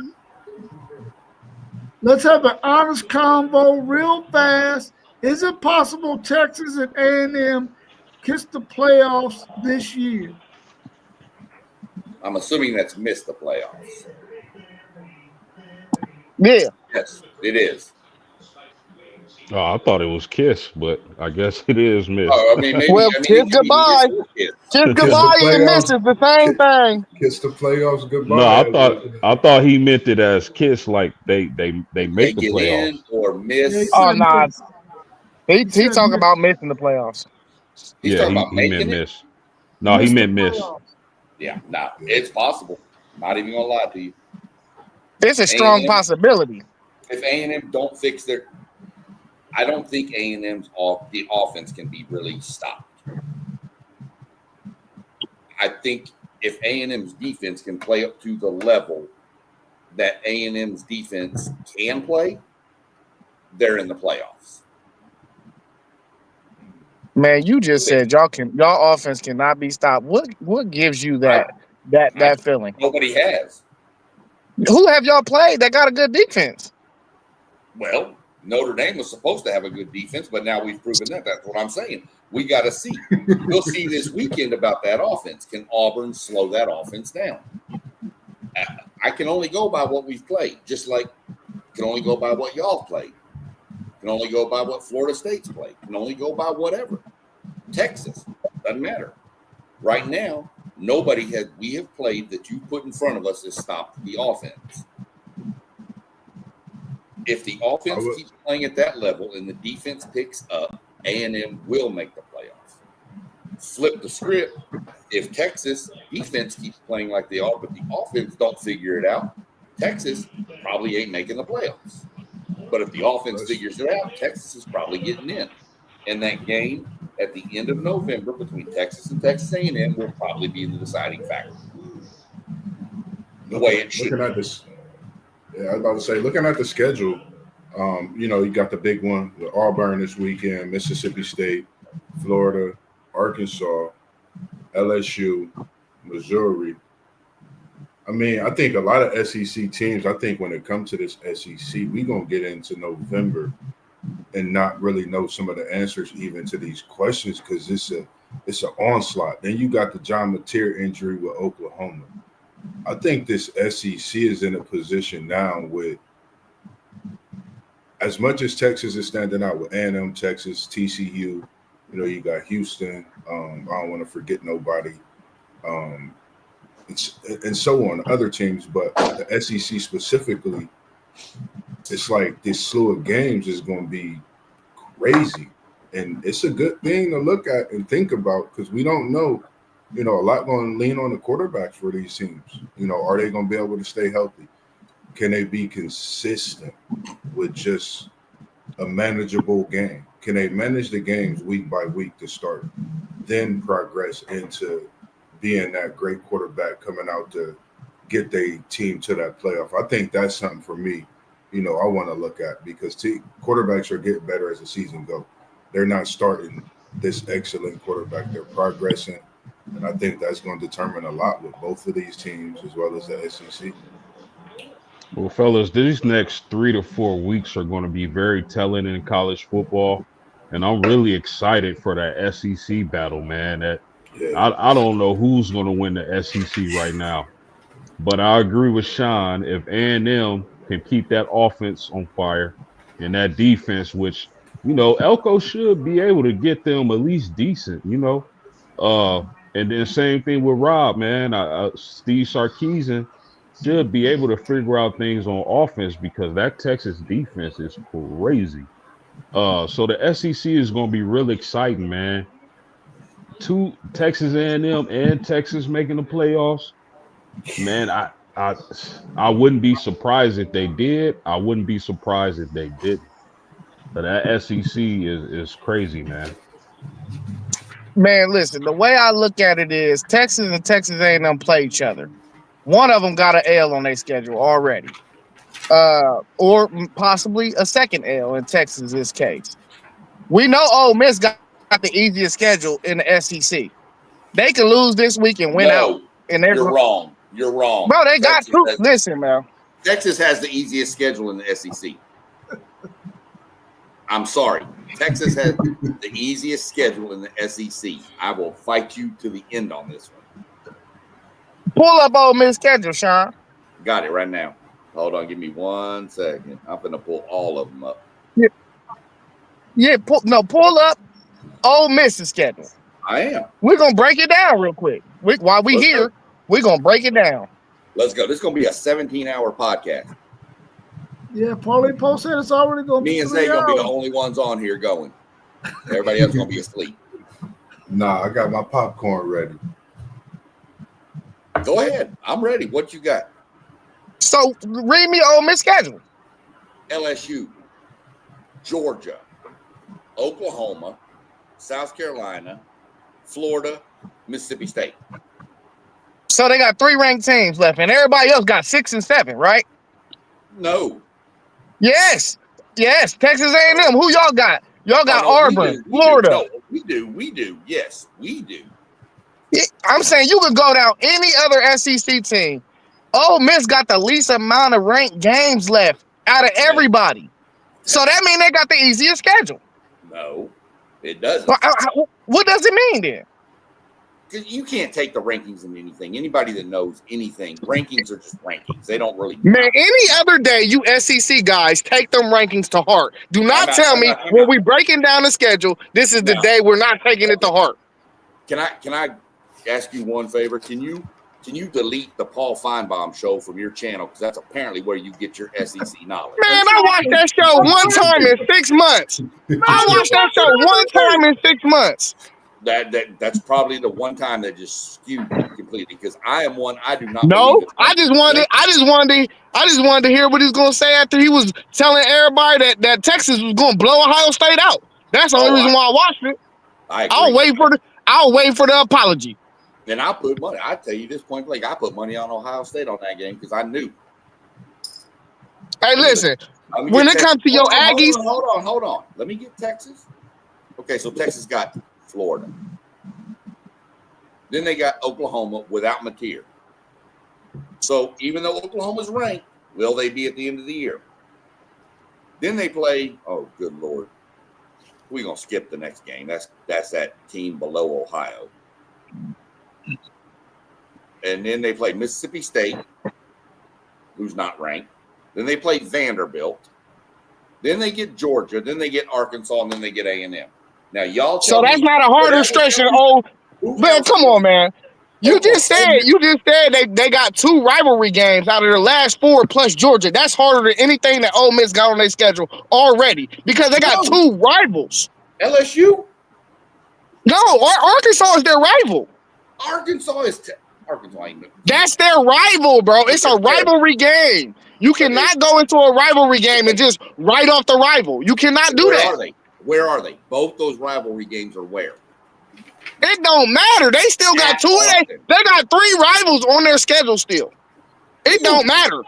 Let's have an honest convo real fast. Is it possible Texas and A&M kiss the playoffs this year? I'm assuming that's missed the playoffs. Yeah. Yes, it is. Oh, I thought it was Kiss, but I guess it is Miss. Oh, I mean, maybe. Well, I mean, kiss it could be goodbye. Miss or Kiss. Kiss the goodbye and miss playoffs. is the same thing. Kiss the playoffs goodbye. No, I thought he meant it as Kiss, like they make They the get playoffs. in or miss. Yeah, Oh, nah. miss. He said talking miss. about missing the playoffs. He's Yeah, talking about he meant making it. Miss. No, he Miss the meant Miss. playoffs. Yeah, nah, it's possible. Not even gonna lie to you. It's a strong A&M possibility. If A&M don't fix their, I don't think A&M's the offense can be really stopped. I think if A&M's defense can play up to the level that A&M's defense can play, they're in the playoffs. Man, you just said y'all offense cannot be stopped. What gives you that feeling? Nobody has. Who have y'all played that got a good defense? Well, Notre Dame was supposed to have a good defense, but now we've proven that. That's what I'm saying. We got to see. We'll see this weekend about that offense. Can Auburn slow that offense down? I can only go by what we've played, just like can only go by what y'all played. Can only go by what Florida State's played. Can only go by whatever. Texas, doesn't matter. Right now, we have played that you put in front of us has stopped the offense. If the offense keeps playing at that level and the defense picks up, A&M will make the playoffs. Flip the script. If Texas defense keeps playing like they are, but the offense don't figure it out, Texas probably ain't making the playoffs. But if the offense figures it out, Texas is probably getting in. And that game at the end of November between Texas and Texas A&M will probably be the deciding factor. The way it should. Looking at this, I was about to say, looking at the schedule, you got the big one with Auburn this weekend, Mississippi State, Florida, Arkansas, LSU, Missouri. I mean, I think a lot of SEC teams, I think when it comes to this SEC, we're going to get into November and not really know some of the answers even to these questions because it's an onslaught. Then you got the John Mateer injury with Oklahoma. I think this SEC is in a position now with, as much as Texas is standing out with A&M, Texas, TCU, you got Houston. I don't want to forget nobody. And so on, other teams, but the SEC specifically, it's like this slew of games is going to be crazy. And it's a good thing to look at and think about because we don't know, a lot going to lean on the quarterbacks for these teams. Are they going to be able to stay healthy? Can they be consistent with just a manageable game? Can they manage the games week by week to start, then progress into being that great quarterback coming out to get their team to that playoff? I think that's something for me, I want to look at because quarterbacks are getting better as the season goes. They're not starting this excellent quarterback. They're progressing, and I think that's going to determine a lot with both of these teams as well as the SEC. Well, fellas, these next 3 to 4 weeks are going to be very telling in college football, and I'm really excited for that SEC battle, man. I don't know who's going to win the SEC right now, but I agree with Sean. If A&M can keep that offense on fire and that defense, which, Elko should be able to get them at least decent, and then same thing with Rob, man. Steve Sarkisian should be able to figure out things on offense because that Texas defense is crazy. So the SEC is going to be really exciting, man. Two Texas A&M and Texas making the playoffs, man. I wouldn't be surprised if they did. I wouldn't be surprised if they didn't. But that SEC is crazy, man. Man, listen, the way I look at it is Texas and Texas A&M play each other. One of them got an L on their schedule already, or possibly a second L in Texas's case. We know Ole Miss got the easiest schedule in the SEC. They can lose this week and win out. And you're wrong. You're wrong. Bro, they got two. Listen, man. Texas has the easiest schedule in the SEC. I'm sorry. Texas has the easiest schedule in the SEC. I will fight you to the end on this one. Pull up Ole Miss schedule, Sean. Got it right now. Hold on, give me 1 second. I'm gonna pull all of them up. Yeah, pull up Ole Miss's schedule. I am. We're gonna break it down real quick. While we Let's here, go. we're gonna break it down. Let's go. This is gonna be a 17-hour podcast. Yeah, Paulie Poe said it's already going to be Me and 3 Zay gonna be the hours. only ones on here going. Everybody else gonna be asleep. Nah, I got my popcorn ready. Go ahead. I'm ready. What you got? So read me Ole Miss schedule. LSU, Georgia, Oklahoma, South Carolina, Florida, Mississippi State. So they got 3 ranked teams left, and everybody else got 6 and 7, right? No. Yes. Texas A&M. Who y'all got? Y'all got Oh, no, Auburn, Florida. No, we do. Yes, we do. Yeah, I'm saying you could go down any other SEC team. Ole Miss got the least amount of ranked games left out of everybody. So that means they got the easiest schedule. No, it doesn't. What does it mean then? 'Cause you can't take the rankings in anything. Anybody that knows anything, rankings are just rankings. They don't really. Man, any other day, you SEC guys take them rankings to heart. Do not tell me I'm when not. we breaking down the schedule, this is the No. day we're not taking it to heart. Can I ask you one favor? Can you delete the Paul Feinbaum show from your channel? Because that's apparently where you get your SEC knowledge. Man, I watched that show one time in 6 months. I watched that show one time in 6 months. That's probably the one time that just skewed me completely. Because I am one. I do not. No, believe it. I just wanted to hear what he was gonna say after he was telling everybody that Texas was gonna blow Ohio State out. That's the only reason why I watched it. I agree. I'll wait for the apology. And I put money. I tell you this point blank, I put money on Ohio State on that game because I knew. Hey, listen, Let me when get it comes to your Aggies, hold on. Let me get Texas. Okay, so Texas got Florida. Then they got Oklahoma without Mateer. So even though Oklahoma's ranked, will they be at the end of the year? Then they play. Oh, good Lord. We're gonna skip the next game. That's that team below Ohio. And then they play Mississippi State, who's not ranked. Then they play Vanderbilt. Then they get Georgia. Then they get Arkansas, and then they get A&M. Now, y'all. so that's not a harder stretch than man. Come on, man. You just said they got 2 rivalry games out of their last 4 plus Georgia. That's harder than anything that Ole Miss got on their schedule already because they got 2 rivals. LSU. No, Arkansas is their rival. Arkansas is Arkansas ain't. That's their rival, bro. It's a rivalry game. You cannot go into a rivalry game and just write off the rival. You cannot do that. Where are they? Both those rivalry games are where? It don't matter. They still got 2 of them. They got 3 rivals on their schedule still. It don't matter.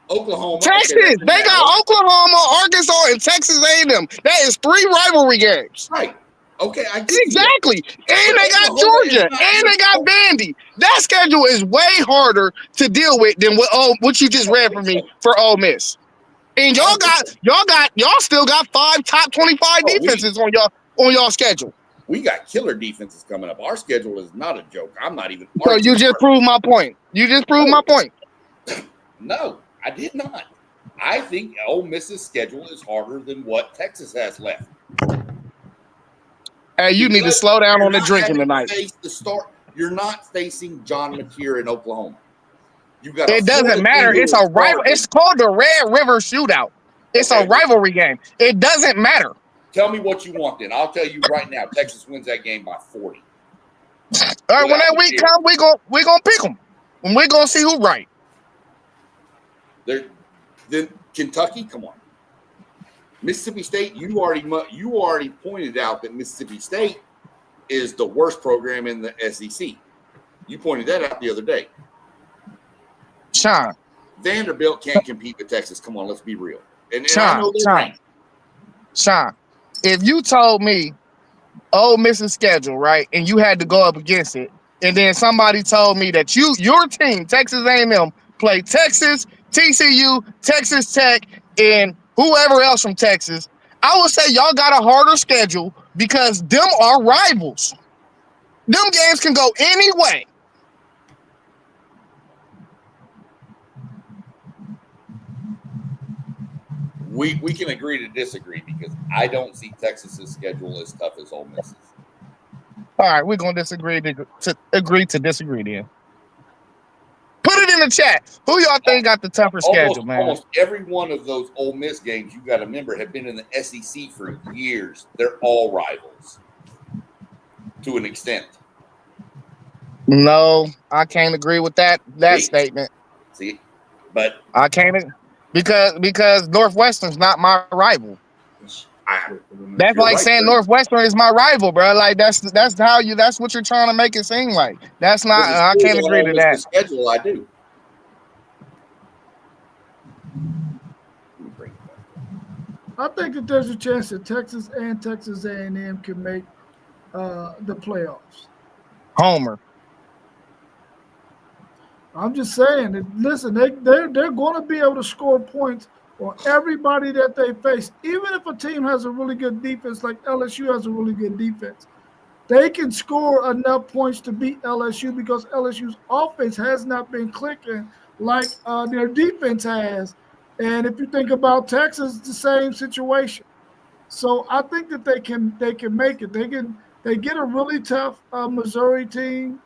Oklahoma. Texas. Okay, They got Oklahoma, Arkansas, and Texas A&M. That is 3 rivalry games. Right. Okay, I get Exactly. And they got Georgia. And they got Vandy. That schedule is way harder to deal with than what you just read for me for Ole Miss. And y'all still got 5 top 25 defenses on y'all schedule. We got killer defenses coming up. Our schedule is not a joke. I'm not even. So you just proved my point. No, I did not. I think Ole Miss's schedule is harder than what Texas has left. Hey, you need to slow down on the drinking tonight. You're not facing John Mateer in Oklahoma. It doesn't matter. It's a rival. It's called the Red River Shootout. It's a rivalry game. It doesn't matter. Tell me what you want then. I'll tell you right now, Texas wins that game by 40. All right, when that week comes, we're gonna pick them. And we're gonna see who's right. Then Kentucky, come on. Mississippi State, you already pointed out that Mississippi State is the worst program in the SEC. You pointed that out the other day. Sean. Vanderbilt can't compete with Texas. Come on, let's be real. And Sean, if you told me Ole Miss's schedule, right, and you had to go up against it, and then somebody told me that your team, Texas A&M, played Texas, TCU, Texas Tech, and whoever else from Texas I would say y'all got a harder schedule because them are rivals. Them games can go any way. We can agree to disagree because I don't see Texas's schedule as tough as Ole Miss's. All right, we're gonna disagree to agree to disagree then. Put it in the chat. Who y'all think got the tougher schedule, man? Almost every one of those Ole Miss games, you got to remember, have been in the SEC for years. They're all rivals to an extent. No, I can't agree with that statement. See, but I can't because Northwestern's not my rival. That's like right, saying bro. Northwestern is my rival, bro. Like that's what you're trying to make it seem like. That's not. I can't agree to that. The schedule, I do. I think that there's a chance that Texas and Texas A&M can make the playoffs. Homer. I'm just saying that. Listen, they're going to be able to score points on everybody that they face. Even if a team has a really good defense, like LSU has a really good defense, they can score enough points to beat LSU because LSU's offense has not been clicking like their defense has. And if you think about Texas, it's the same situation. So I think that they can make it. They get a really tough Missouri team,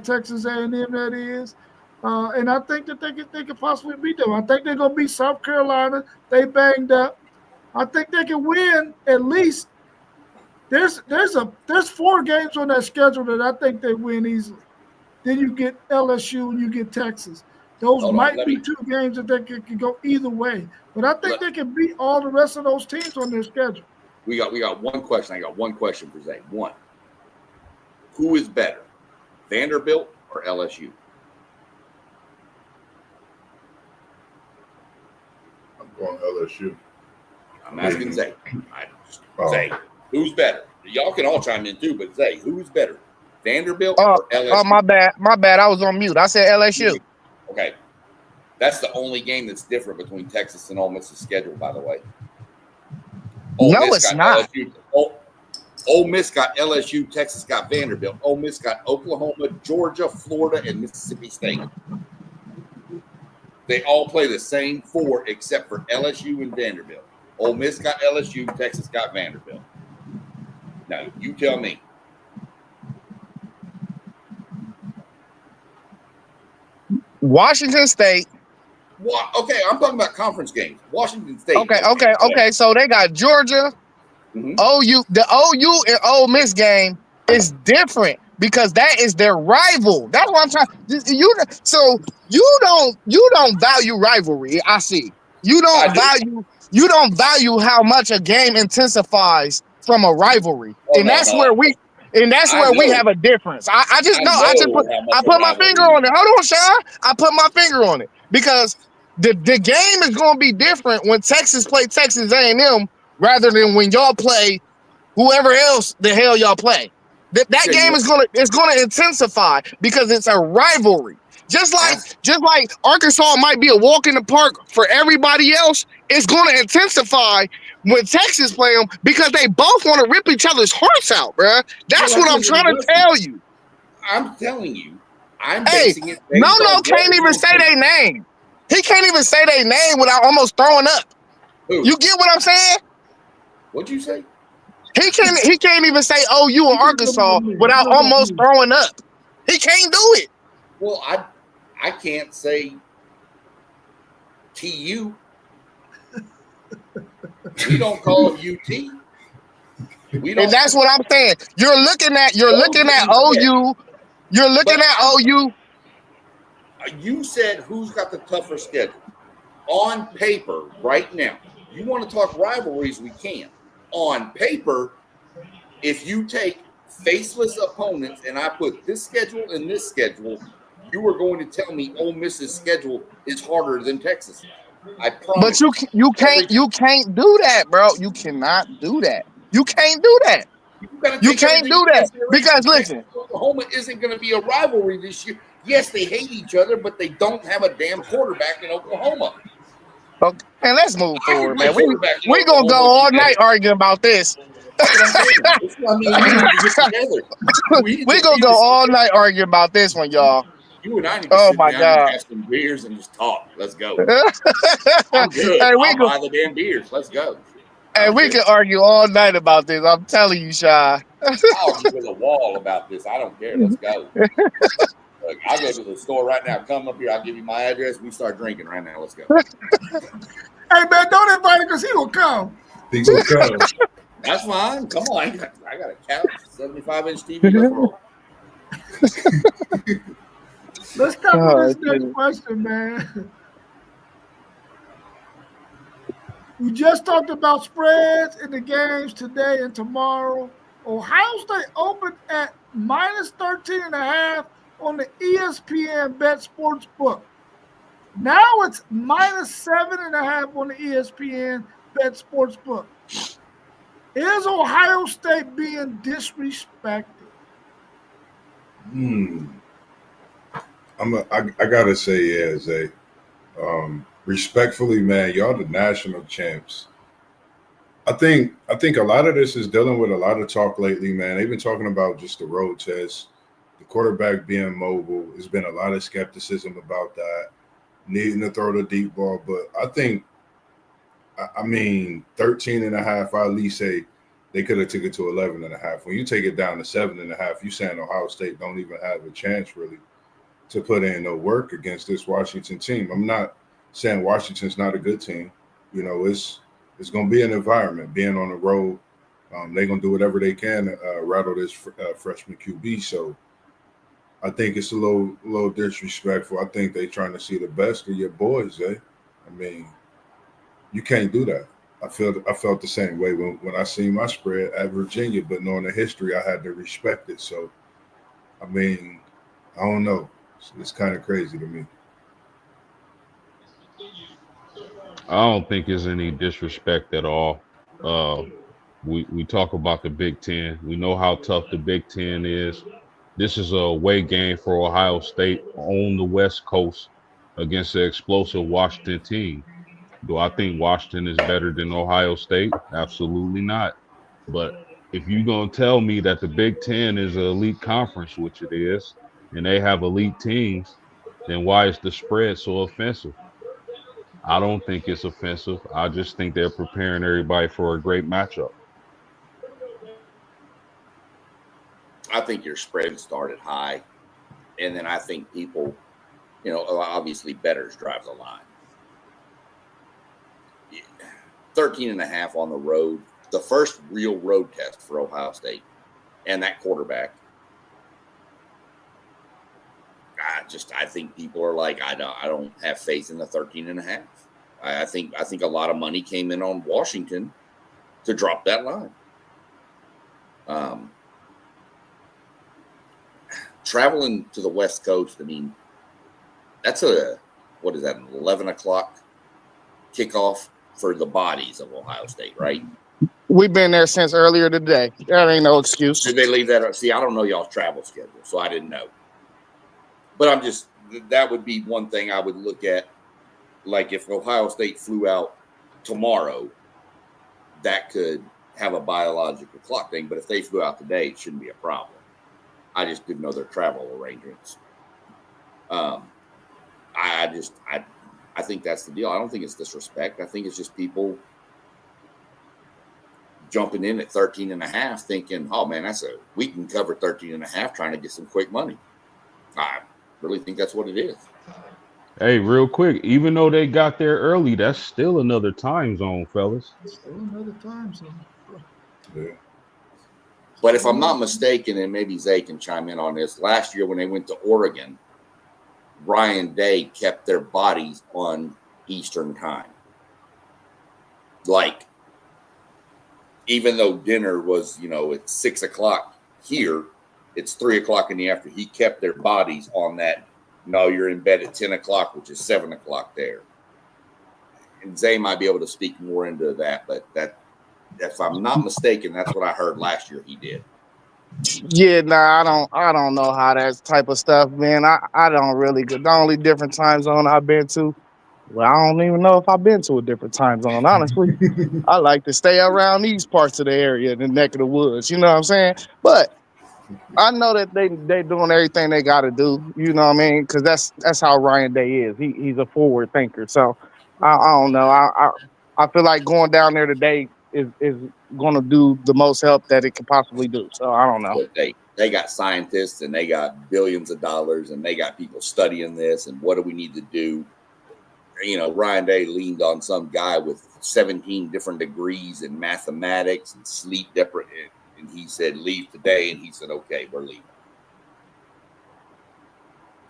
Texas A&M that is. And I think that they could possibly beat them. I think they're gonna beat South Carolina. They banged up. I think they can win at least. There's 4 games on that schedule that I think they win easily. Then you get LSU and you get Texas. Those might be 2 games that they could go either way. But I think they can beat all the rest of those teams on their schedule. We got one question. I got one question for Zay. One. Who is better, Vanderbilt or LSU? On LSU. I'm asking Zay. Zay, who's better? Y'all can all chime in too, but Zay, who's better? Vanderbilt or LSU? Oh, my bad. I was on mute. I said LSU. Okay. That's the only game that's different between Texas and Ole Miss's schedule, by the way. No, it's not. Ole Miss got LSU, Texas got Vanderbilt. Ole Miss got Oklahoma, Georgia, Florida, and Mississippi State. They all play the same 4 except for LSU and Vanderbilt. Ole Miss got LSU, Texas got Vanderbilt. Now, you tell me. Washington State. Okay, I'm talking about conference games. Washington State. Okay. So they got Georgia, OU. The OU and Ole Miss game is different because that is their rival. That's what I'm trying. You don't value rivalry. I see. You don't value how much a game intensifies from a rivalry, that's where we have a difference. I put my finger on it. Hold on, Sean. I put my finger on it because the game is going to be different when Texas play Texas A&M rather than when y'all play whoever else the hell y'all play. That game is going to intensify because it's a rivalry. Just like Arkansas might be a walk in the park for everybody else, it's going to intensify when Texas play them because they both want to rip each other's hearts out, bro. That's what I'm trying to tell you. I'm telling you. I'm basing it. No, can't even say their name. He can't even say their name without almost throwing up. Who? You get what I'm saying? What'd you say? He can't even say OU and Arkansas without almost throwing up. He can't do it. Well, I can't say TU. We don't call it UT. And that's what I'm saying. You're looking at OU. You're looking at OU. You said who's got the tougher schedule. On paper, right now, you want to talk rivalries, we can. On paper, if you take faceless opponents and I put this schedule and this schedule, you are going to tell me Ole Miss's schedule is harder than Texas. I promise. But you can't do that, bro. You cannot do that. You can't do that. You can't do that because listen, Oklahoma isn't going to be a rivalry this year. Yes, they hate each other, but they don't have a damn quarterback in Oklahoma. Okay, and let's move I can forward, play man. quarterback. We gonna go all night arguing about this. That's what I'm saying. That's what I mean. We need to get together. We gonna go all night arguing about this one, y'all. You and I need to Oh sit my down and God. have some beers and just talk. Let's go. Hey, I'm good. we I'll go, buy the damn beers. Let's go. and we can argue all night about this. I'm telling you, Shy. I'll argue with a wall about this. I don't care. Let's go. Look, I'll go to the store right now. Come up here. I'll give you my address. We start drinking right now. Let's go. Hey man, don't invite him because he will come. He gonna come. That's fine. Come on. I got a couch, 75-inch TV. Let's roll. Let's tackle this next question, man. We just talked about spreads in the games today and tomorrow. Ohio State opened at minus 13.5 on the ESPN Bet Sportsbook. Now it's minus 7.5 on the ESPN Bet Sportsbook. Is Ohio State being disrespected? I gotta say, yeah, Zay. Respectfully, man, y'all the national champs. I think a lot of this is dealing with a lot of talk lately, man. They've been talking about just the road test, the quarterback being mobile. There's been a lot of skepticism about that, needing to throw the deep ball. But I think, I mean, 13.5, I at least say they could have took it to 11.5. When you take it down to 7.5, you saying Ohio State don't even have a chance really to put in no work against this Washington team. I'm not saying Washington's not a good team. You know, it's going to be an environment being on the road. They're going to do whatever they can to rattle this freshman QB. So I think it's a little disrespectful. I think they're trying to see the best of your boys, eh? I mean, you can't do that. I felt the same way when I seen my spread at Virginia, but knowing the history, I had to respect it. So, I mean, I don't know. It's kind of crazy to me. I don't think there's any disrespect at all. We talk about the Big Ten. We know how tough the Big Ten is. This is a away game for Ohio State on the West Coast against the explosive Washington team. Do I think Washington is better than Ohio State? Absolutely not. But if you're going to tell me that the Big Ten is an elite conference, which it is, and they have elite teams, then why is the spread so offensive? I don't think it's offensive. I just think they're preparing everybody for a great matchup. I think your spread started high. And then I think people, you know, obviously bettors drive the line. 13.5 on the road, the first real road test for Ohio State and that quarterback. I think people are like, I don't have faith in the 13.5. I think a lot of money came in on Washington to drop that line. Traveling to the West Coast, I mean, that's an 11 o'clock kickoff for the bodies of Ohio State, right? We've been there since earlier today. That ain't no excuse. Did they leave that up? See, I don't know y'all's travel schedule, so I didn't know. But that would be one thing I would look at. Like if Ohio State flew out tomorrow, that could have a biological clock thing. But if they flew out today, it shouldn't be a problem. I just didn't know their travel arrangements. I think that's the deal. I don't think it's disrespect. I think it's just people jumping in at 13.5 thinking, oh man, we can cover 13.5 trying to get some quick money. I really think that's what it is. Hey, real quick, even though they got there early, that's still another time zone, fellas. Still another time zone. Yeah. But if I'm not mistaken, and maybe Zay can chime in on this, last year when they went to Oregon, Ryan Day kept their bodies on Eastern time. Like, even though dinner was, at 6 o'clock here, it's 3 o'clock in the afternoon. He kept their bodies on that. No, you're in bed at 10 o'clock, which is 7 o'clock there. And Zay might be able to speak more into that, but if I'm not mistaken, that's what I heard last year he did. Yeah, I don't know how that type of stuff, man. I don't really. The only different time zone I've been to Well, I don't even know if I've been to a different time zone. Honestly, I like to stay around these parts of the area, the neck of the woods. You know what I'm saying? But I know that they doing everything they got to do. You know what I mean? Because that's how Ryan Day is. He's a forward thinker. So I don't know. I feel like going down there today is going to do the most help that it can possibly do. So I don't know. But they got scientists and they got billions of dollars and they got people studying this and what do we need to do? You know, Ryan Day leaned on some guy with 17 different degrees in mathematics and sleep deprivation. And he said, leave today. And he said, okay, we're leaving.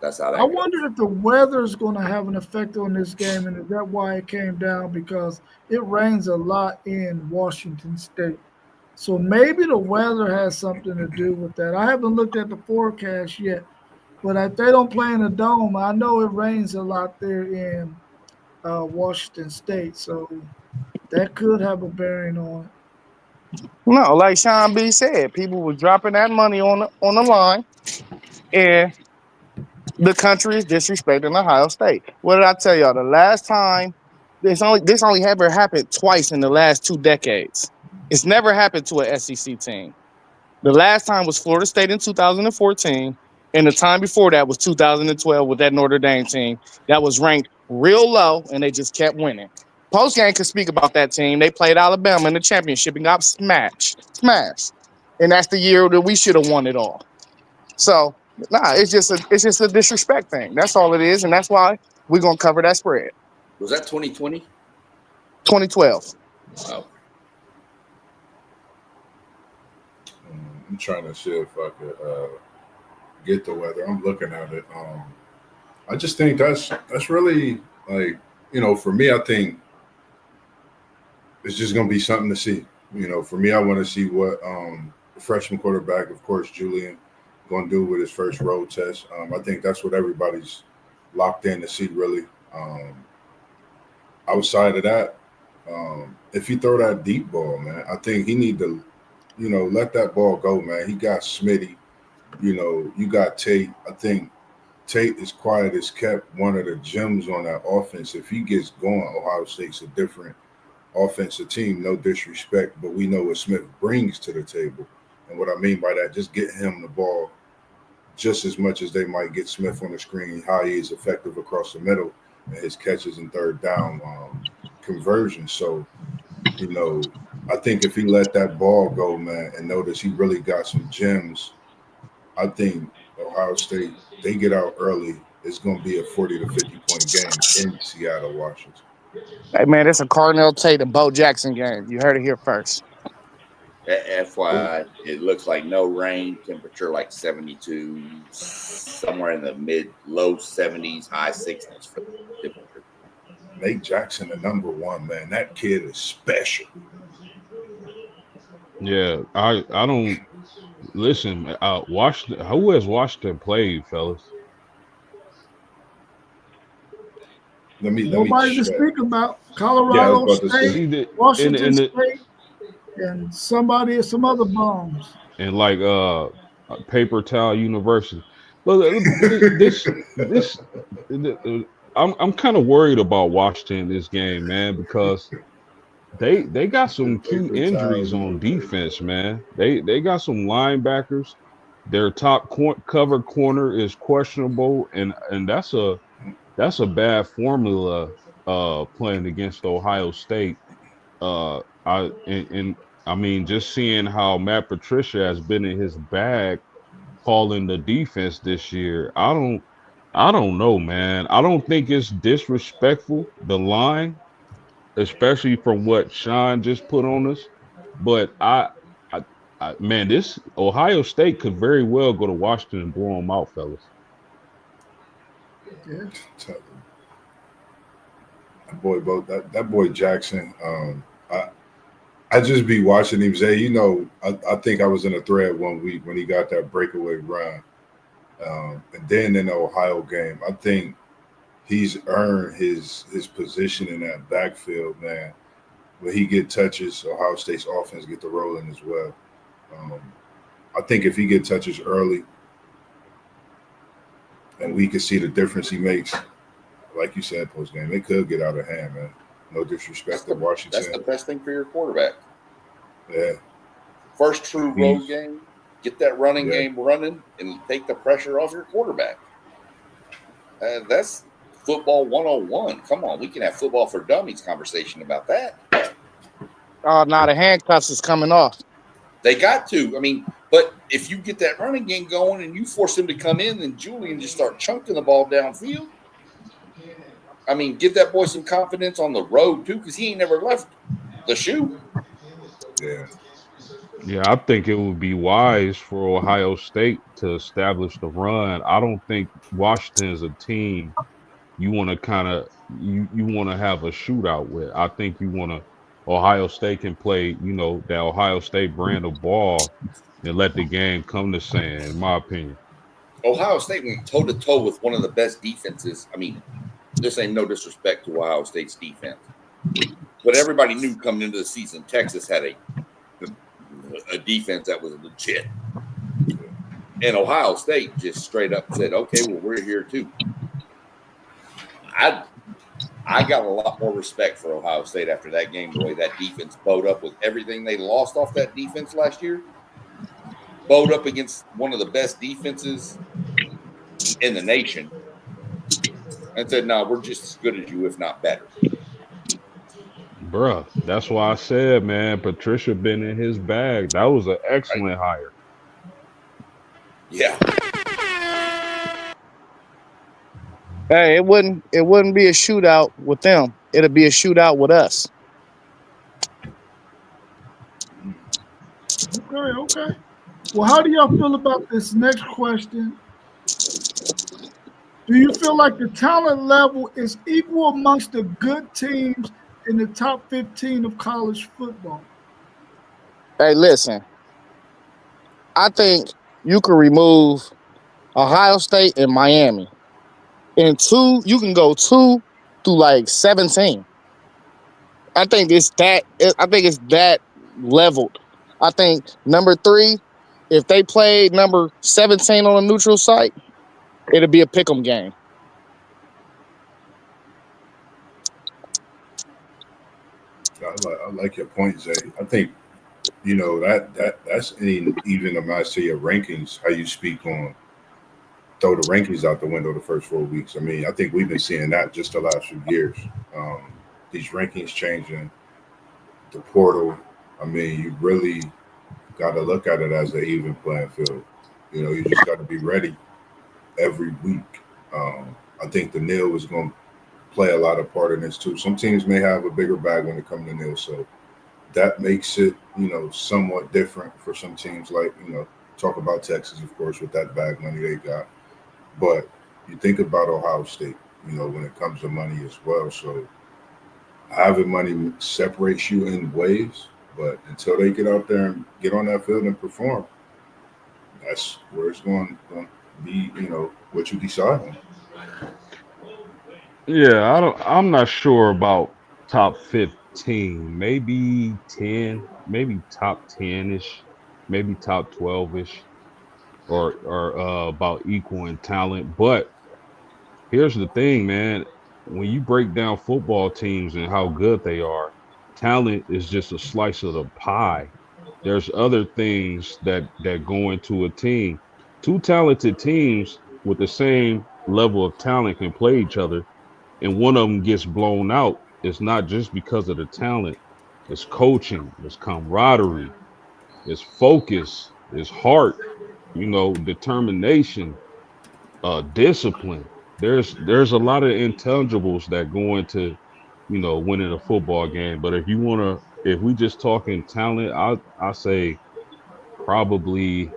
That's how that I goes. wonder if the weather is going to have an effect on this game, and is that why it came down? Because it rains a lot in Washington State. So maybe the weather has something to do with that. I haven't looked at the forecast yet, but if they don't play in a dome, I know it rains a lot there in Washington State. So that could have a bearing on it. No, like Sean B said, people were dropping that money on the line, and the country is disrespecting Ohio State. What did I tell y'all? The last time this only ever happened twice in the last 2 decades. It's never happened to an SEC team. The last time was Florida State in 2014, and the time before that was 2012 with that Notre Dame team that was ranked real low, and they just kept winning. Postgame could speak about that team. They played Alabama in the championship and got smashed. And that's the year that we should have won it all. So, it's just a disrespect thing. That's all it is, and that's why we're going to cover that spread. Was that 2020? 2012. Oh. I'm trying to see if I could get the weather. I'm looking at it. I just think that's really, like, you know, for me, I think it's just going to be something to see. You know, for me, I want to see what the freshman quarterback, of course, Julian, going to do with his first road test. I think that's what everybody's locked in to see, really. Outside of that, if he throw that deep ball, man, I think he need to, you know, let that ball go, man. He got Smitty. You know, you got Tate. I think Tate is quiet as kept, one of the gems on that offense. If he gets going, Ohio State's a different offensive team, no disrespect, but we know what Smith brings to the table. And what I mean by that, just get him the ball just as much as they might get Smith on the screen, how he is effective across the middle and his catches and third down conversion. So, you know, I think if he let that ball go, man, and notice he really got some gems, I think Ohio State, they get out early, it's going to be a 40 to 50 point game in Seattle, Washington. Hey, man, it's a Cardinal Tate and Bo Jackson game. You heard it here first. FYI, it looks like no rain, temperature like 72, somewhere in the low 70s, high 60s for the temperature. Nate Jackson, the number one, man. That kid is special. Yeah, I don't listen. Washington. Who has Washington played, fellas? Nobody to check. speak about. Yeah, I Colorado was about to say. State, Washington State, and some other bombs. And like Paper Towel University. Look, I'm kind of worried about Washington this game, man, because they got some key injuries on defense, man. They got some linebackers. Their top cover corner is questionable, and that's a bad formula playing against Ohio State. I mean, just seeing how Matt Patricia has been in his bag calling the defense this year, I don't know, man. I don't think it's disrespectful, the line, especially from what Sean just put on us. But man, this Ohio State could very well go to Washington and blow them out, fellas. Yeah. That boy Jackson, I just be watching him say, you know, I think I was in a thread one week when he got that breakaway run. And then in the Ohio game, I think he's earned his position in that backfield, man. When he get touches, Ohio State's offense get the rolling as well. I think if he get touches early and we can see the difference he makes, like you said, post game, it could get out of hand, man. No disrespect to That's Washington. the best thing for your quarterback. Yeah, First true road game, get that running game running, and take the pressure off your quarterback. That's football 101. Come on, we can have football for dummies conversation about that. Oh, now the handcuffs is coming off. They got to. I mean, but if you get that running game going and you force him to come in, then Julian just start chunking the ball downfield. I mean, give that boy some confidence on the road too, because he ain't never left the shoe. yeah. Yeah, I think it would be wise for Ohio State to establish the run. I don't think Washington is a team you want to kind of you want to have a shootout with. I think you want to Ohio State can play, that Ohio State brand of ball and let the game come to sand, in my opinion. Ohio State went toe to toe with one of the best defenses. I mean, this ain't no disrespect to Ohio State's defense, but everybody knew coming into the season Texas had a defense that was legit. And Ohio State just straight up said, okay, well, we're here too. I got a lot more respect for Ohio State after that game, the way that defense bowed up with everything they lost off that defense last year. Bowed up against one of the best defenses in the nation and said, no, we're just as good as you, if not better. Bruh, that's why I said, man, Patricia been in his bag. That was an excellent hire. Yeah. Hey, it wouldn't be a shootout with them. It'll be a shootout with us. Okay. Well, how do y'all feel about this next question? Do you feel like the talent level is equal amongst the good teams in the top 15 of college football? Hey, listen. I think you can remove Ohio State and Miami. In two, you can go 2 through like 17. I think it's that leveled. I think number 3, if they played number 17 on a neutral site, it'll be a pick'em game. I like your point, Zay. I think that's even a match to your rankings. How you speak on throw the rankings out the window the first 4 weeks. I mean, I think we've been seeing that just the last few years. These rankings changing, the portal. I mean, you really got to look at it as an even playing field. You just got to be ready every week. I think the NIL is going to play a lot of part in this too. Some teams may have a bigger bag when it comes to NIL, so that makes it, somewhat different for some teams. Like, talk about Texas, of course, with that bag money they got. But you think about Ohio State, when it comes to money as well. So having money separates you in ways, but until they get out there and get on that field and perform, that's where it's going to be, what you decide on. Yeah, I'm not sure about top 15, maybe 10, maybe top 10-ish, maybe top 12-ish, or about equal in talent. But here's the thing, man. When you break down football teams and how good they are, talent is just a slice of the pie. There's other things that go into a team. Two talented teams with the same level of talent can play each other, and one of them gets blown out. It's not just because of the talent. It's coaching, it's camaraderie, it's focus, it's heart, determination, discipline. There's a lot of intangibles that go into, winning a football game. But if we just talking talent, I say probably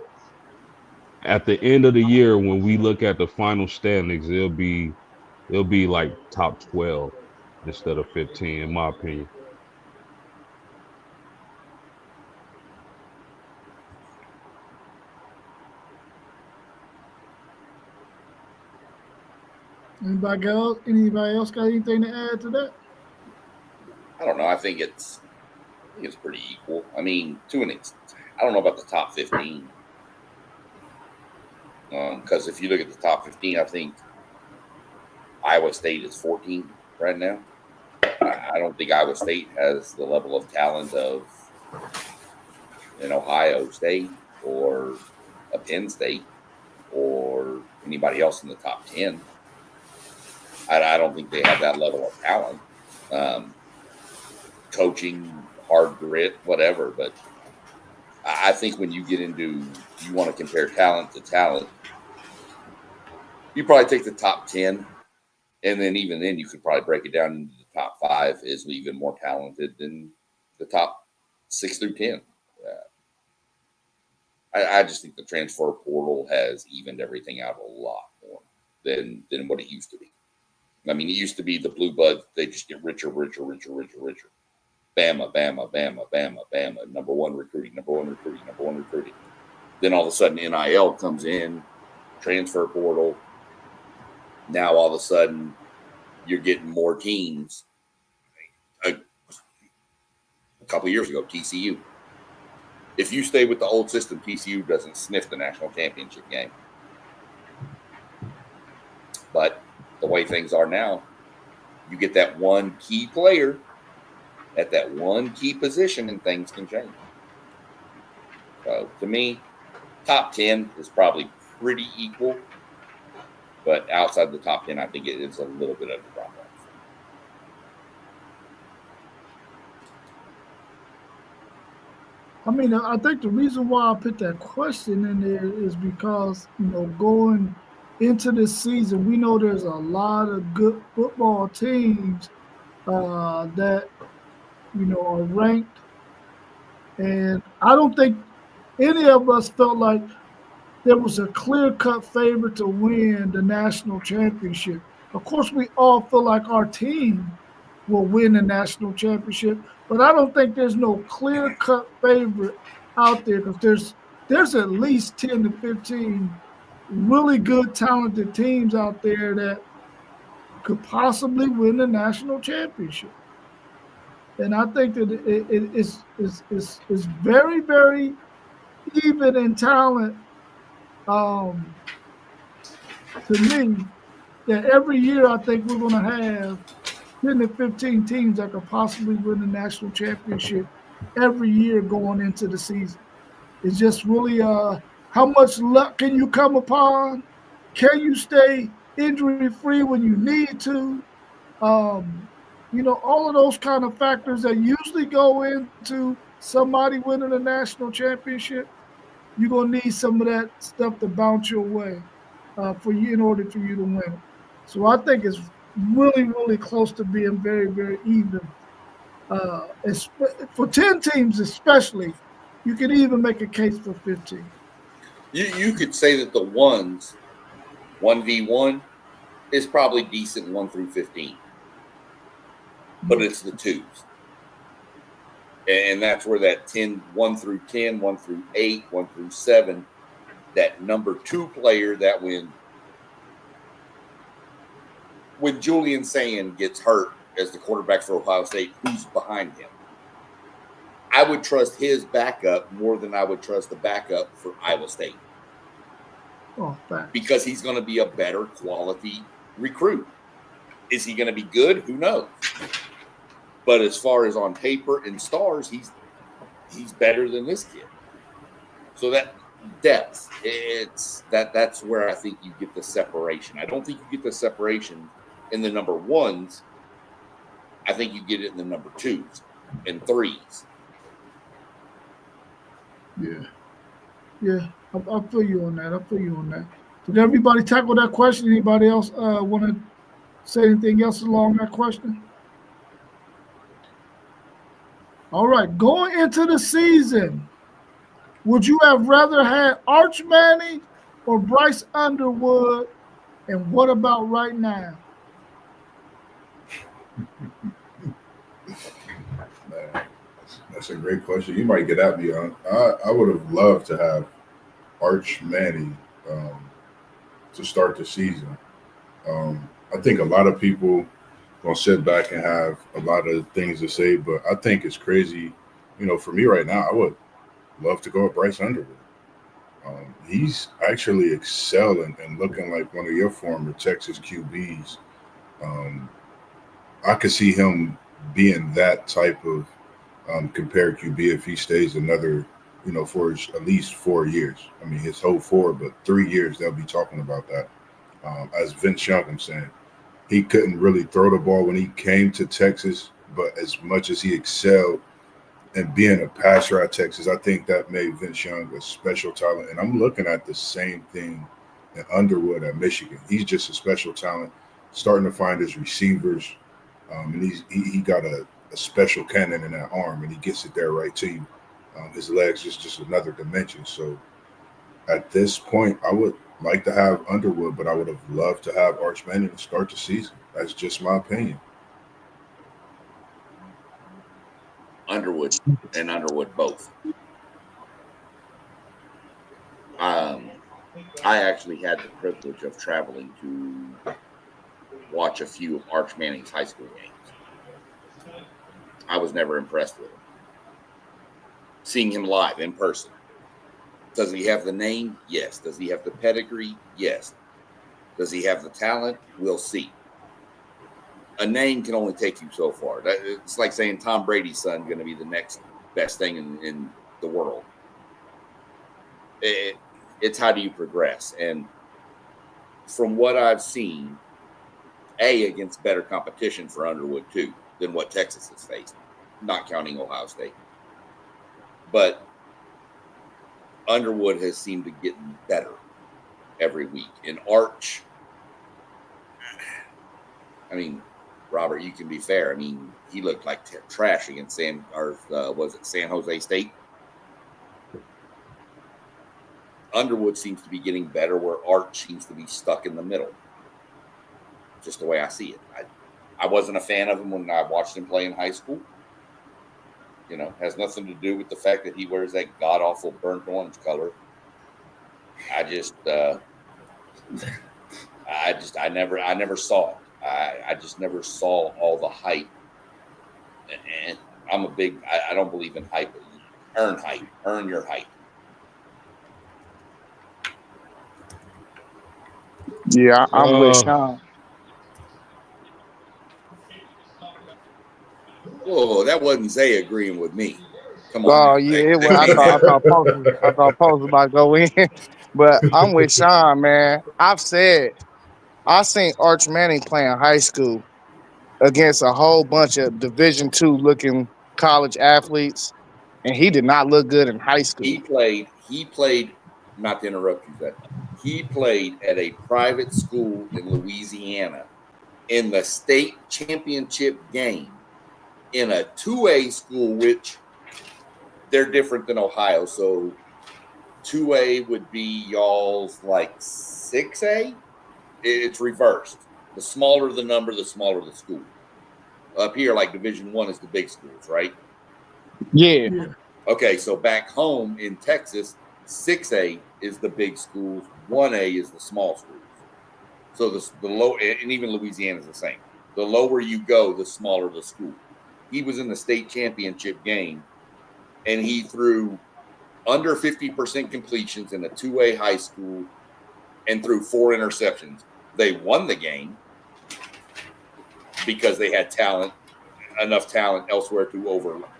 at the end of the year when we look at the final standings, it'll be like top 12 instead of 15, in my opinion. Anybody else got anything to add to that? I don't know. I think it's pretty equal. I mean, to an extent, I don't know about the top 15. Because if you look at the top 15, I think Iowa State is 14 right now. I don't think Iowa State has the level of talent of an Ohio State or a Penn State or anybody else in the top 10. I don't think they have that level of talent. Coaching, hard grit, whatever. But I think when you get into, you want to compare talent to talent, you probably take the top 10. And then even then, you could probably break it down into the top 5 is even more talented than the top 6 through 10. I just think the transfer portal has evened everything out a lot more than what it used to be. I mean, it used to be the blue buds, they just get richer. Bama. Number one recruiting. Then all of a sudden, NIL comes in, transfer portal. Now all of a sudden, you're getting more teams. A couple of years ago, TCU. If you stay with the old system, TCU doesn't sniff the national championship game. But the way things are now, you get that one key player at that one key position and things can change. So to me, top 10 is probably pretty equal. But outside the top 10, I think it is a little bit of a drop off. I mean, I think the reason why I put that question in there is because, going into this season, we know there's a lot of good football teams that, are ranked. And I don't think any of us felt like there was a clear-cut favorite to win the national championship. Of course, we all feel like our team will win the national championship, but I don't think there's no clear-cut favorite out there because there's at least 10 to 15 really good, talented teams out there that could possibly win the national championship. And I think that it's very, very even in talent. To me, that every year I think we're going to have 10 to 15 teams that could possibly win the national championship every year going into the season. It's just really how much luck can you come upon? Can you stay injury-free when you need to? All of those kind of factors that usually go into somebody winning a national championship. You're gonna need some of that stuff to bounce your way for you in order for you to win it. So I think it's really, really close to being very, very even. For 10 teams especially, you can even make a case for 15. You could say that the ones, 1v1, is probably decent 1 through 15. But it's the twos. And that's where that 1 through 10, 1 through 8, 1 through 7, that number 2 player that when Julian Sand gets hurt as the quarterback for Ohio State, who's behind him? I would trust his backup more than I would trust the backup for Iowa State. Oh, thanks. Because he's going to be a better quality recruit. Is he going to be good? Who knows? But as far as on paper and stars, he's better than this kid. So that depth, that's where I think you get the separation. I don't think you get the separation in the number 1s. I think you get it in the number 2s and 3s. Yeah. I feel you on that. Did everybody tackle that question? Anybody else want to say anything else along that question? All right, going into the season, would you have rather had Arch Manning or Bryce Underwood? And what about right now? Man, that's a great question. You might get at me on. I would have loved to have Arch Manning to start the season. I think a lot of people gonna sit back and have a lot of things to say, but I think it's crazy. For me right now, I would love to go with Bryce Underwood. He's actually excelling and looking like one of your former Texas QBs. I could see him being that type of compared QB if he stays another, for at least 4 years. I mean, his whole 4, but 3 years they'll be talking about that. As Vince Young, I'm saying, he couldn't really throw the ball when he came to Texas, but as much as he excelled and being a passer at Texas, I think that made Vince Young a special talent. And I'm looking at the same thing in Underwood at Michigan. He's just a special talent, starting to find his receivers, and he got a special cannon in that arm, and he gets it there right to you. His legs is just another dimension. So at this point, I would like to have Underwood, but I would have loved to have Arch Manning to start the season. That's just my opinion. Underwood and Underwood both. I actually had the privilege of traveling to watch a few of Arch Manning's high school games. I was never impressed with him. Seeing him live in person. Does he have the name? Yes. Does he have the pedigree? Yes. Does he have the talent? We'll see. A name can only take you so far. It's like saying Tom Brady's son going to be the next best thing in the world. It's how do you progress? And from what I've seen, against better competition for Underwood too than what Texas has faced, not counting Ohio State. But Underwood has seemed to get better every week. And Arch, I mean, Robert, you can be fair. I mean, he looked like trash against San Jose State? Underwood seems to be getting better where Arch seems to be stuck in the middle. Just the way I see it. I wasn't a fan of him when I watched him play in high school. Has nothing to do with the fact that he wears that god-awful burnt orange color. I never saw it. I just never saw all the hype. And I'm I don't believe in hype. Earn hype. Earn your hype. Yeah, I'm with Sean. Whoa, that wasn't Zay agreeing with me. Come on. Oh yeah, I thought Post was about to go in, but I'm with Sean, man. I've seen Arch Manning playing high school against a whole bunch of Division II looking college athletes, and he did not look good in high school. He played. Not to interrupt you, but he played at a private school in Louisiana in the state championship game in a 2A school, which they're different than Ohio. So 2A would be y'all's like 6A. It's reversed. The smaller the number, the smaller the school. Up here, like Division I is the big schools, right? Yeah. Okay, so back home in Texas, 6A is the big schools, 1A is the small schools. So the low, and even Louisiana is the same. The lower you go, the smaller the school. He was in the state championship game, and he threw under 50% completions in a 2A high school and threw 4 interceptions. They won the game because they had enough talent elsewhere to overlap.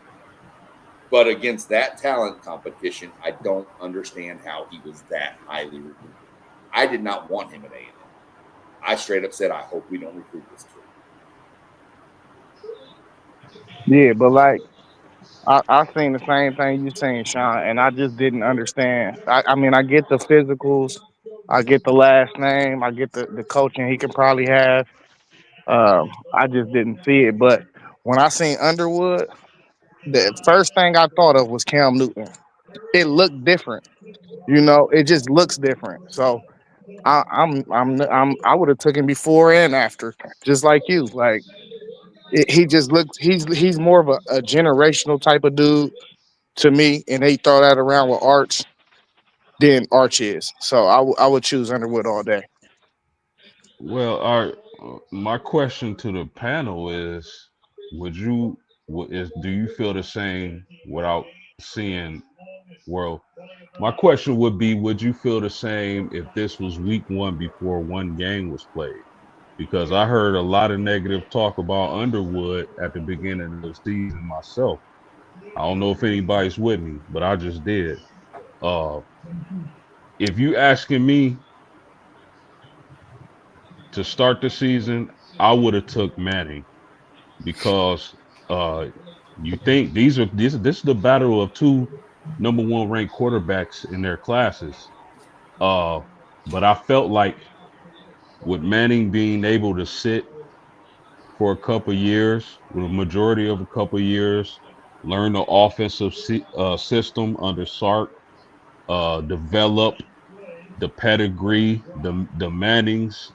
But against that talent competition, I don't understand how he was that highly recruited. I did not want him at A&M. I straight up said, I hope we don't recruit this kid. Yeah, but like I seen the same thing you saying, Sean, and I just didn't understand. I mean, I get the physicals, I get the last name, I get the coaching he could probably have. I just didn't see it. But when I seen Underwood, the first thing I thought of was Cam Newton. It looked different, it just looks different. So I would have took him before and after, just like you. Like he just looks. He's more of a generational type of dude to me, and they throw that around with Arch than Arch is. So I would choose Underwood all day. Well, all right. My question to the panel is: do you feel the same without seeing? Well, my question would be: would you feel the same if this was week 1 before one game was played? because I heard a lot of negative talk about Underwood at the beginning of the season myself. I don't know if anybody's with me, but I just did. Uh, if you asking me to start the season, I would have took Manning because uh, you think this is the battle of two number one ranked quarterbacks in their classes. Uh, but I felt like with Manning being able to sit for a couple years, with a majority of a couple years, learn the offensive system under Sark, develop the pedigree, the Mannings.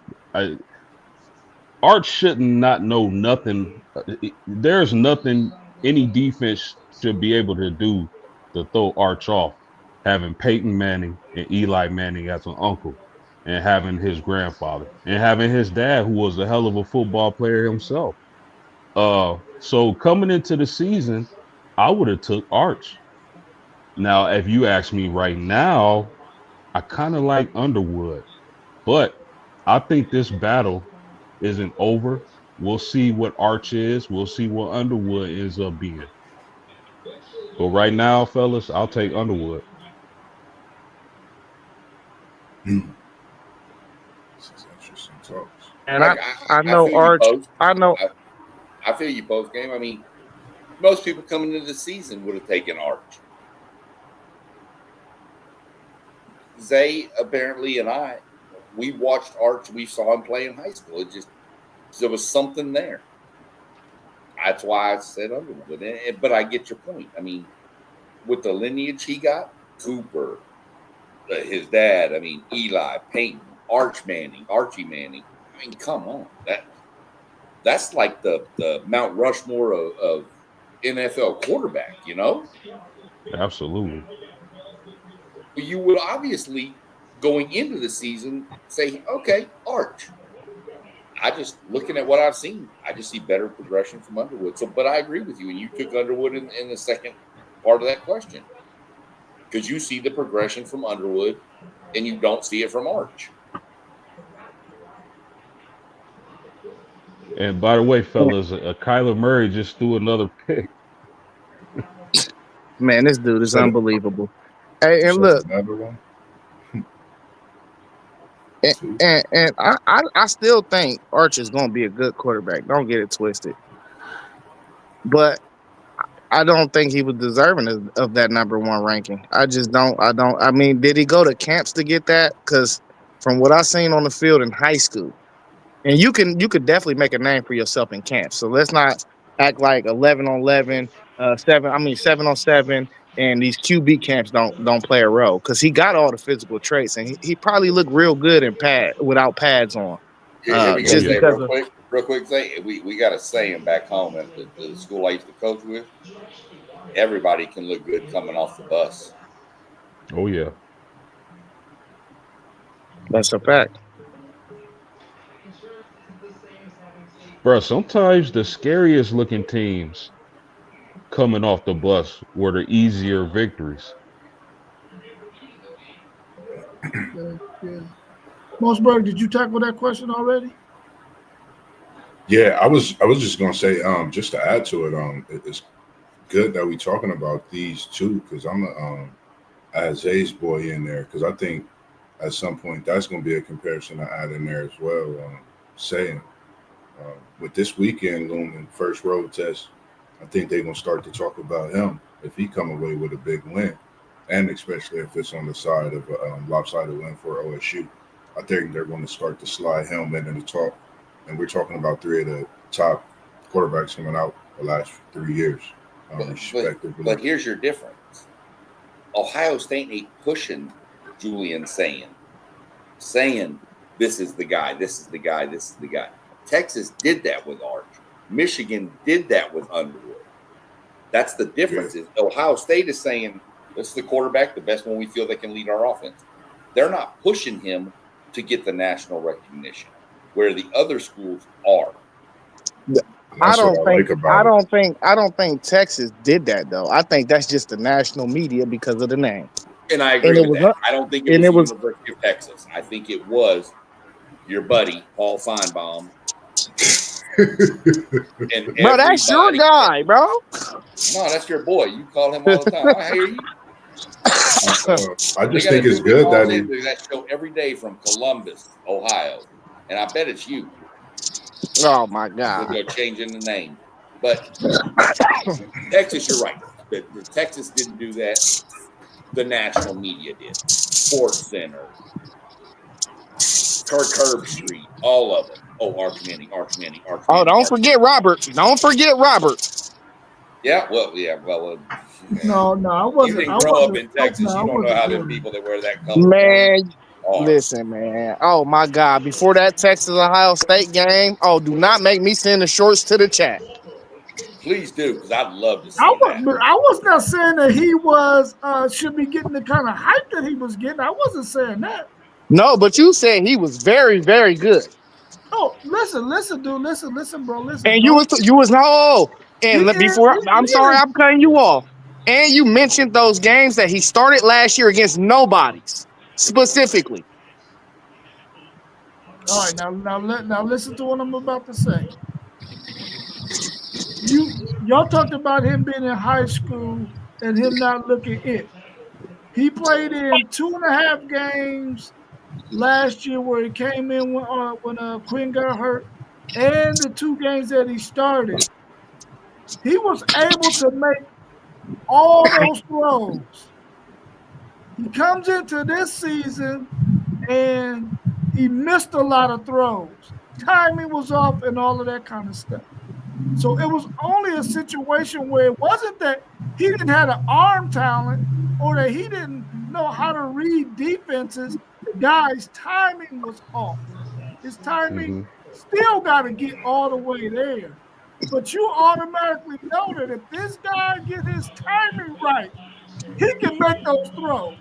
Art shouldn't not know nothing. There's nothing any defense should be able to do to throw Arch off. Having Peyton Manning and Eli Manning as an uncle, and having his grandfather, and having his dad, who was a hell of a football player himself. So coming into the season, I would have took Arch. Now, if you ask me right now, I kind of like Underwood, but I think this battle isn't over. We'll see what Arch is. We'll see what Underwood ends up being. But right now, fellas, I'll take Underwood. This is interesting talks. And Like, I know feel you, Arch. Post. I know. I feel you post game. I mean, most people coming into the season would have taken Arch. Zay apparently and I, we watched Arch. We saw him play in high school. There was something there. That's why I said Underwood. But I get your point. I mean, with the lineage he got, Cooper, his dad. I mean, Eli, Peyton, Archie Manning. I mean, come on, that's like the Mount Rushmore of NFL quarterback. You know, Absolutely. you would obviously going into the season say, okay, Arch. I just looking at what I've seen, I just see better progression from Underwood. So, but I agree with you, and you took Underwood in the second part of that question because you see the progression from Underwood, and you don't see it from Arch. And by the way, fellas, Kyler Murray just threw another pick. Man, this dude is So- unbelievable. Hey, and So look, another one. and I still think Arch is going to be a good quarterback. Don't get it twisted. But I don't think he was deserving of that number one ranking. I just don't. I mean, did he go to camps to get that? Because from what I seen on the field in high school, and you could definitely make a name for yourself in camps. So let's not act like 11 on 11, 7 on 7, and these QB camps don't play a role because he got all the physical traits and he probably looked real good in without pads on. Yeah, we just gotta say because real quick, say we got a saying back home at the school I used to coach with. Everybody can look good coming off the bus. Oh yeah. that's a fact. Bro, sometimes the scariest looking teams coming off the bus were the easier victories. Yeah. Mossberg, did you tackle that question already? Yeah, I was just gonna say, just to add to it, it's good that we talking about these two because I'm add Zay's boy in there because I think at some point that's gonna be a comparison to add in there as well. Saying with this weekend looming first road test, I think they're gonna start to talk about him if he come away with a big win, and especially if it's on the side of a lopsided win for OSU. I think they're going to start to slide him into the talk, and we're talking about three of the top quarterbacks coming out the last 3 years, respectively. But here's your difference. Ohio State ain't pushing Julian saying this is the guy, this is the guy, this is the guy. Texas did that with Arch. Michigan did that with Underwood. That's the difference. Is Ohio State is saying this is the quarterback, the best one we feel that can lead our offense. They're not pushing him to get the national recognition, where the other schools are. I don't think Texas did that though. I think that's just the national media because of the name. And I agree with that. I don't think it was University of Texas. I think it was your buddy Paul Feinbaum, and Bro, that's your guy, bro. No, that's your boy. You call him all the time. I hear you. I just think it's good that he. That show every day from Columbus, Ohio, and I bet it's you. Oh my God! They're changing the name, but Texas, you're right. The Texas didn't do that. The national media did. Sports Center, Curb Street, all of them. Oh, Arch Manning. Oh, don't forget Robert. Don't forget Robert. Yeah, well. No, I wasn't. You didn't grow up in Texas. You don't know how the people that wear that color. Man, listen, man. Oh my God! Before that Texas Ohio State game, do not make me send the shorts to the chat. Please do, because I'd love to see that. But I was not saying that he was should be getting the kind of hype that he was getting. I wasn't saying that. No, but you said he was very, very good. Oh, listen, dude, listen, bro, listen. And bro. you was no. And I'm sorry, I'm cutting you off. And you mentioned those games that he started last year against nobodies specifically. All right, now listen to what I'm about to say. Y'all talked about him being in high school and him not looking it. He played in 2.5 games last year where he came in when Quinn got hurt, and the 2 games that he started. He was able to make all those throws. He comes into this season and he missed a lot of throws. Timing was off and all of that kind of stuff. So it was only a situation where it wasn't that he didn't have an arm talent or that he didn't know how to read defenses. The guy's timing was off. His timing still got to get all the way there. But you automatically know that if this guy get his timing right, he can make those throws.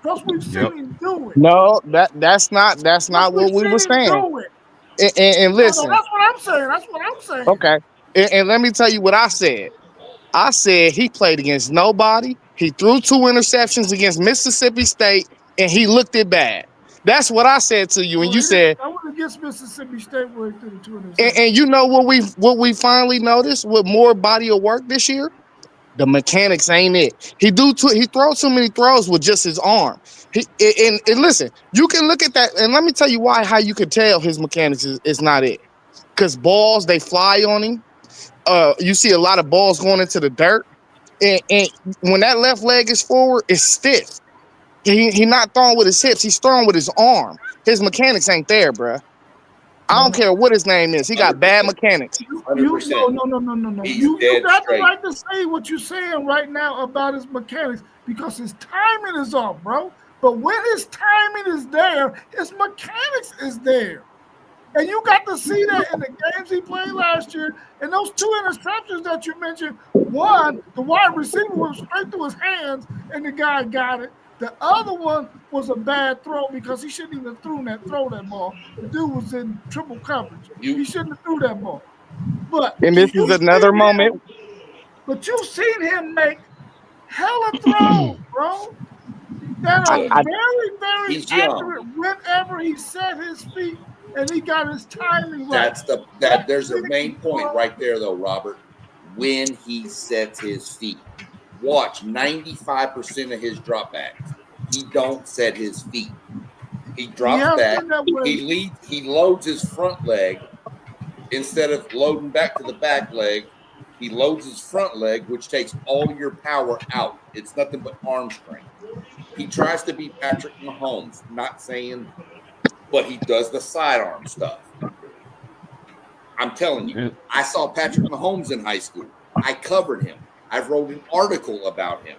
Because we've seen him do it. No, that's not what we were saying. And listen. No, that's what I'm saying. Okay. And let me tell you what I said. I said he played against nobody. He threw 2 interceptions against Mississippi State, and he looked it bad. That's what I said to you, and you said I went against Mississippi State where he threw the 2 interceptions. And you know what we finally noticed with more body of work this year? The mechanics ain't it. He throws too many throws with just his arm. And listen, you can look at that, and let me tell you how you can tell his mechanics is not it. Because balls, they fly on him. You see a lot of balls going into the dirt. And when that left leg is forward, it's stiff. He not throwing with his hips. He's throwing with his arm. His mechanics ain't there, bruh. I don't care what his name is. He got bad mechanics. No. You got the right to say what you're saying right now about his mechanics because his timing is off, bro. But when his timing is there, his mechanics is there. And you got to see that in the games he played last year. And those 2 interceptions that you mentioned, one, the wide receiver went straight through his hands and the guy got it. The other one was a bad throw because he shouldn't even throw that ball. The dude was in triple coverage. He shouldn't have threw that ball. And this is another moment. But you've seen him make hella throws, bro. That are very, very accurate whenever he set his feet and he got his timing right. There's a main point right there, though, Robert. When he sets his feet. Watch 95% of his dropbacks. He don't set his feet. He drops back. He loads his front leg instead of loading back to the back leg. He loads his front leg, which takes all your power out. It's nothing but arm strength. He tries to be Patrick Mahomes. Not saying, but he does the sidearm stuff. I'm telling you, I saw Patrick Mahomes in high school. I covered him. I wrote an article about him.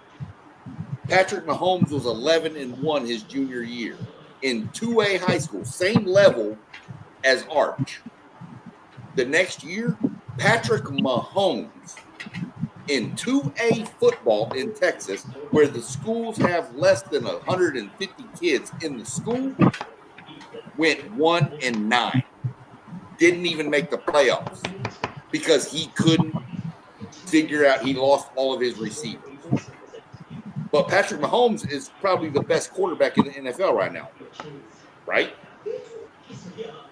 Patrick Mahomes was 11-1 his junior year in 2A high school, same level as Arch. The next year, Patrick Mahomes in 2A football in Texas, where the schools have less than 150 kids in the school, went 1-9. Didn't even make the playoffs because he couldn't figure out, he lost all of his receivers. But Patrick Mahomes is probably the best quarterback in the NFL right now. Right?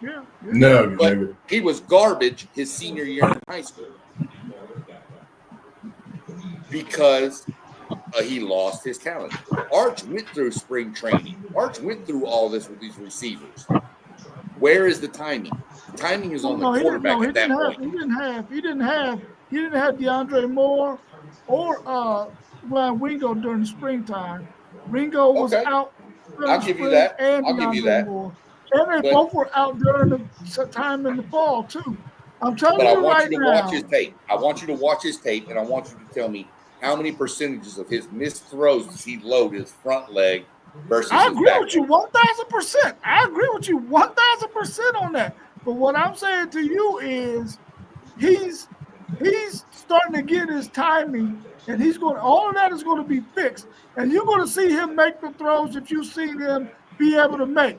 Yeah. No, But never. he was garbage his senior year in high school because he lost his talent. Arch went through spring training. Arch went through all this with these receivers. Where is the timing? The timing is on the quarterback at that point. He didn't have DeAndre Moore or Ryan Wingo during the springtime. Ringo was Okay. out during I'll the give you spring, that. and I'll give you DeAndre that. Moore. And they But- both were out during the time in the fall too. I'm telling But I you want right you to now. watch his tape. I want you to watch his tape, and I want you to tell me how many percentages of his missed throws does he load his front leg versus I his agree back with you leg? 1,000%. I agree with you 1,000% on that. But what I'm saying to you is he's starting to get his timing, and all of that is going to be fixed. And you're going to see him make the throws that you've seen him be able to make.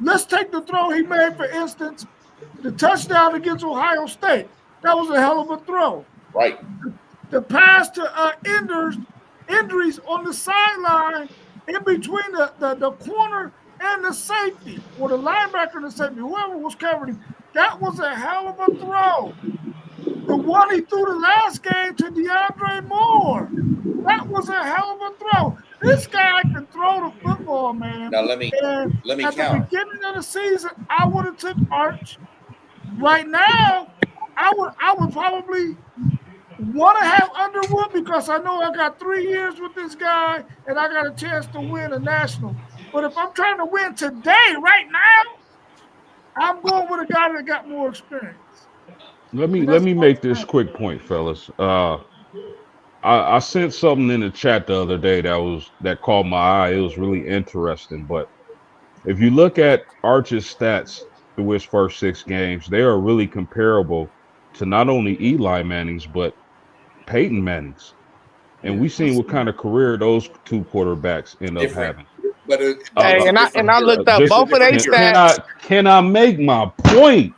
Let's take the throw he made, for instance, the touchdown against Ohio State. That was a hell of a throw. Right. The pass to Endries on the sideline in between the corner and the safety, or the linebacker and the safety, whoever was covering him. That was a hell of a throw. The one he threw the last game to DeAndre Moore, that was a hell of a throw. This guy can throw the football, man. Now let me at counter. the beginning of the season, I would have took Arch. Right now, I would probably want to have Underwood, because I know I got 3 years with this guy and I got a chance to win a national. But if I'm trying to win today, right now, I'm going with a guy that got more experience. Let me make this quick point, fellas. I sent something in the chat the other day that caught my eye. It was really interesting. But if you look at Arch's stats through his first 6 games, they are really comparable to not only Eli Manning's but Peyton Manning's. And we've seen what kind of career those two quarterbacks end up Different. having. But Hey, and I looked up both of their stats. Can I make my point?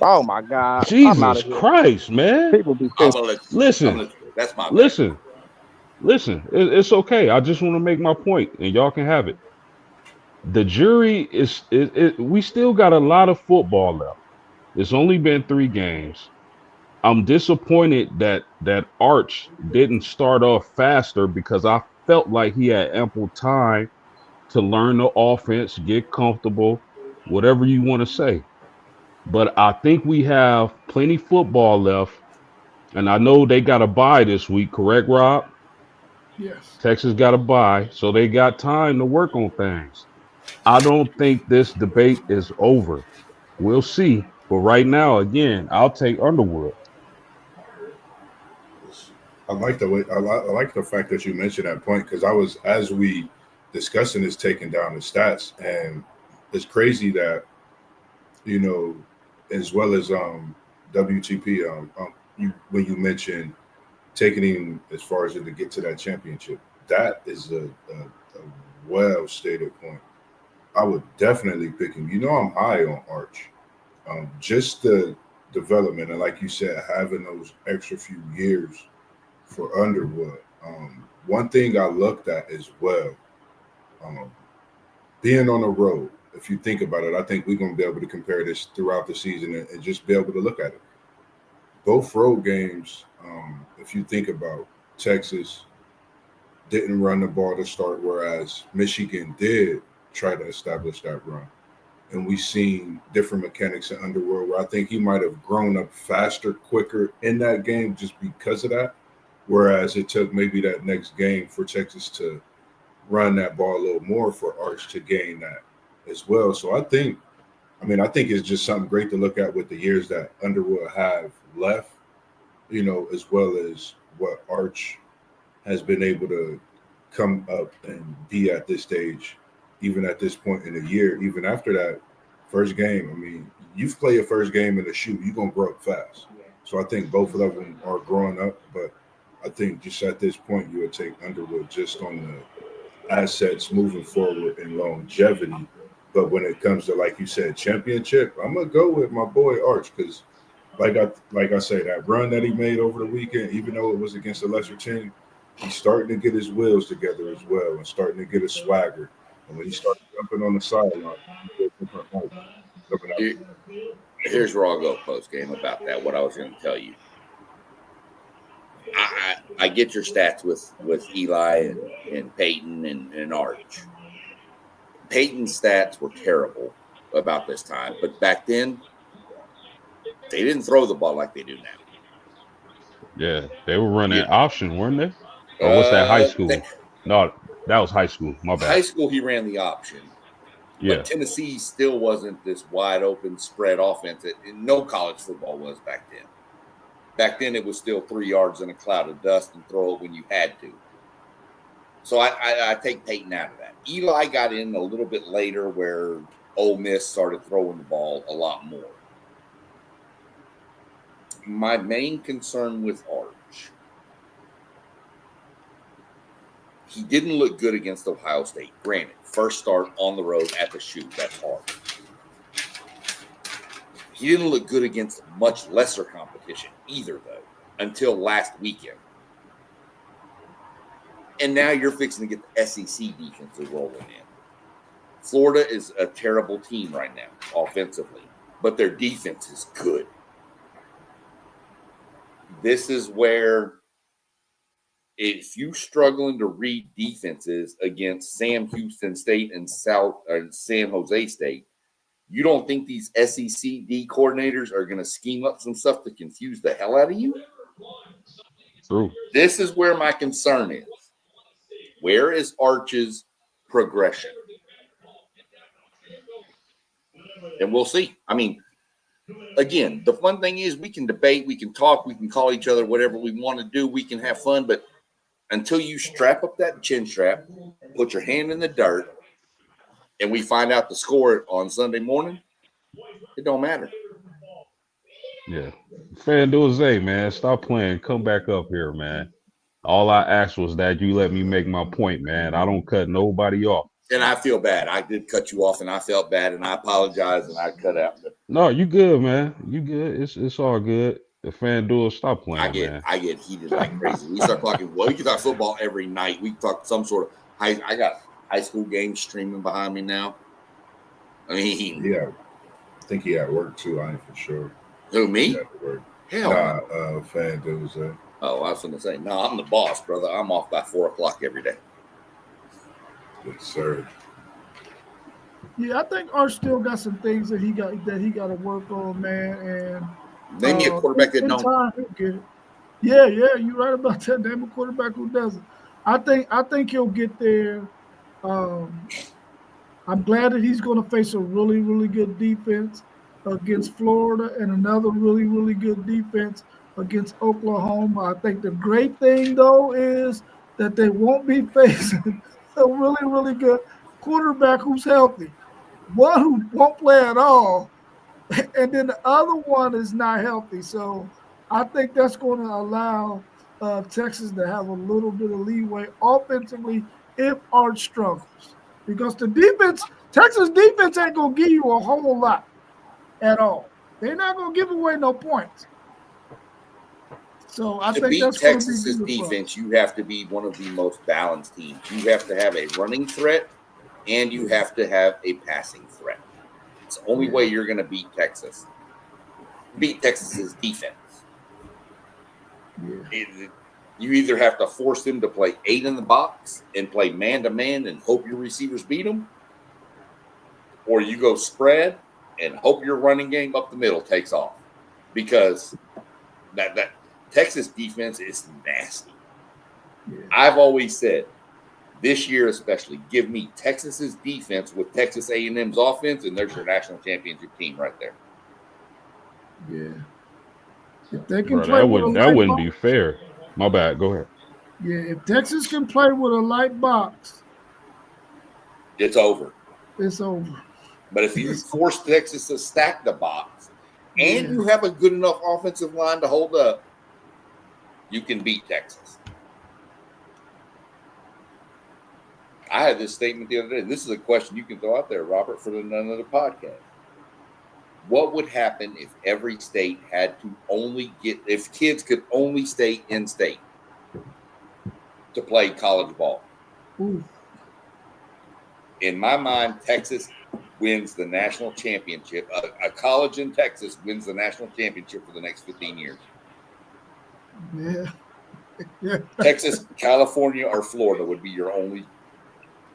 Oh my God! Jesus Christ, man! People be I'm pissed. gonna let you. Listen, That's my bad. listen. It's okay. I just want to make my point, and y'all can have it. The jury is. We still got a lot of football left. It's only been 3 games. I'm disappointed that Arch didn't start off faster, because I felt like he had ample time to learn the offense, get comfortable, whatever you want to say. But I think we have plenty football left, and I know they got a bye this week, correct, Rob? Yes. Texas got a bye, so they got time to work on things. I don't think this debate is over. We'll see. But right now, again, I'll take Underwood. I like the way I like the fact that you mentioned that point, because I was, as we discussing this, taking down the stats, and it's crazy that, you know, as well as WTP, when you mentioned taking him as far as to get to that championship, that is a well stated point. I would definitely pick him. You know, I'm high on Arch. Just the development, and like you said, having those extra few years for Underwood. One thing I looked at as well, being on the road. If you think about it, I think we're going to be able to compare this throughout the season and just be able to look at it. Both road games, if you think about, Texas didn't run the ball to start, whereas Michigan did try to establish that run. And we've seen different mechanics in Underwood where I think he might have grown up faster, quicker in that game just because of that. Whereas it took maybe that next game for Texas to run that ball a little more for Arch to gain that as well. So I think it's just something great to look at with the years that Underwood have left, you know, as well as what Arch has been able to come up and be at this stage, even at this point in the year, even after that first game. I mean, you play a first game in a shoe, you're going to grow up fast. So I think both of them are growing up, but I think just at this point, you would take Underwood just on the assets moving forward and longevity. But when it comes to, like you said, championship, I'm going to go with my boy Arch, because like I say, that run that he made over the weekend, even though it was against a lesser team, he's starting to get his wheels together as well and starting to get a swagger. And when he starts jumping on the sideline, he gets different height. Coming up. Here's where I'll go post game about that. What I was going to tell you. I get your stats with Eli and Peyton and Arch. Peyton's stats were terrible about this time, but back then they didn't throw the ball like they do now. Yeah, they were running Yeah. option, weren't they? Or was that high school? They- No, that was high school. My bad. High school, he ran the option. Yeah, But Tennessee still wasn't this wide open spread offense that no college football was back then. Back then, it was still 3 yards in a cloud of dust and throw it when you had to. So I take Peyton out of that. Eli got in a little bit later where Ole Miss started throwing the ball a lot more. My main concern with Arch, he didn't look good against Ohio State. Granted, first start on the road at the shoot, that's hard. He didn't look good against much lesser competition either, though, until last weekend. And now you're fixing to get the SEC defenses rolling in. Florida is a terrible team right now, offensively, but their defense is good. This is where, if you're struggling to read defenses against Sam Houston State and San Jose State, you don't think these SEC D coordinators are going to scheme up some stuff to confuse the hell out of you? true. This is where my concern is. Where is Arch's progression? And we'll see. I mean, again, the fun thing is we can debate, we can talk, we can call each other whatever we want to do, we can have fun, but until you strap up that chin strap, put your hand in the dirt, and we find out the score on Sunday morning, it don't matter. Yeah. FanDuel, man, stop playing. Come back up here, man. All I asked was that you let me make my point, man. I don't cut nobody off. And I feel bad. I did cut you off, and I felt bad, and I apologize, and I cut out. No, you good, man. You good. It's all good. The FanDuel, stop playing, man. I get heated like crazy. We start talking. Well, we can talk football every night. We can talk some sort of I got high school games streaming behind me now. I mean, Yeah, I think he at work too. I ain't for sure. who He me? at work. Hell, no. FanDuel. Oh, I was going to say, no, I'm the boss, brother. I'm off by 4:00 every day. Yes, sir. Yeah, I think Arch still got some things that he got to work on, man. And Name me a quarterback that in don't. time, he'll get it. Yeah, you're right about that. Name a quarterback who doesn't. I think he'll get there. I'm glad that he's going to face a really, really good defense against Florida and another really, really good defense against Oklahoma. I think the great thing, though, is that they won't be facing a really, really good quarterback who's healthy. One who won't play at all, and then the other one is not healthy. So I think that's going to allow Texas to have a little bit of leeway offensively if Arch struggles. Because the defense, Texas defense ain't going to give you a whole lot at all. They're not going to give away no points. So I To think beat that's Texas's going to be defense, you have to be one of the most balanced teams. You have to have a running threat, and you have to have a passing threat. It's the only way you're going to beat Texas. Beat Texas's defense. You either have to force them to play 8 in the box and play man-to-man and hope your receivers beat them, or you go spread and hope your running game up the middle takes off, because that Texas defense is nasty. Yeah. I've always said, this year especially, give me Texas's defense with Texas A&M's offense, and there's your national championship team right there. Yeah. If they can Bro, play that wouldn't be fair. My bad. Go ahead. Yeah, if Texas can play with a light box, It's over. it's over. But if you force Texas to stack the box and you have a good enough offensive line to hold up, you can beat Texas. I had this statement the other day. This is a question you can throw out there, Robert, for another podcast. What would happen if every state had to if kids could only stay in state to play college ball? Ooh. In my mind, Texas wins the national championship. A college in Texas wins the national championship for the next 15 years. Yeah. Yeah. Texas, California, or Florida would be your only.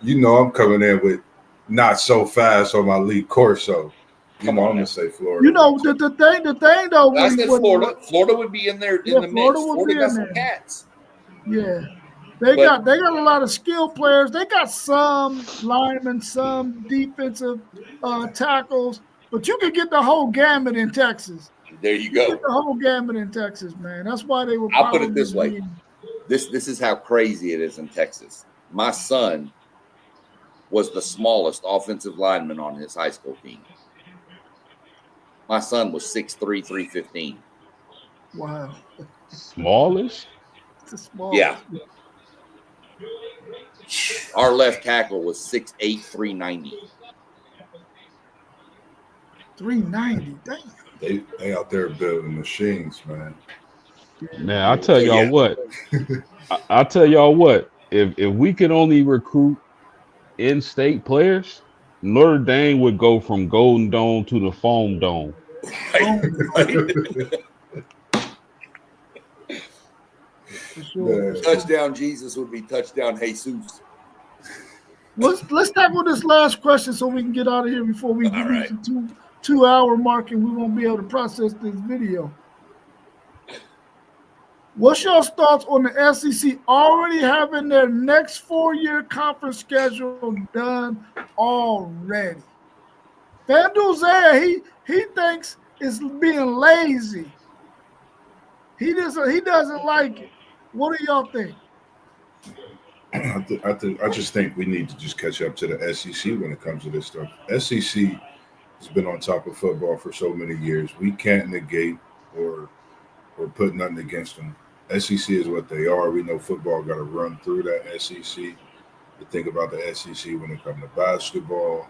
You know, I'm coming in with not so fast on my lead course, so Come on I'm now. gonna say Florida. You know the thing though. I said Florida. Florida would be in there in the Florida mix. would Florida be got in some there. cats. Yeah. They But- got a lot of skilled players. They got some linemen, some defensive tackles, but you can get the whole gamut in Texas. There you You go. get the whole gamut in Texas, man. That's why they were. I'll put it probably this way. being- This is how crazy it is in Texas. My son was the smallest offensive lineman on his high school team. My son was 6'3", 315. Wow. Smallest? It's a small. Yeah. Our left tackle was 6'8", 390. 390. Damn. They out there building machines, man. Man, I tell y'all Yeah. what. I tell y'all what. If we could only recruit in-state players, Notre Dame would go from Golden Dome to the Foam Dome. Right? For sure. Man. Touchdown Jesus would be touchdown Jesus. Let's tackle this last question so we can get out of here before we All reach right. the two-hour mark and we won't be able to process this video. What's your thoughts on the SEC already having their next 4-year conference schedule done already? FanDuel Zaya, he thinks it's being lazy. He doesn't like it. What do y'all think? I just think we need to just catch up to the SEC when it comes to this stuff. SEC has been on top of football for so many years. We can't negate or put nothing against them. SEC is what they are. We know football got to run through that SEC. You think about the SEC when it comes to basketball.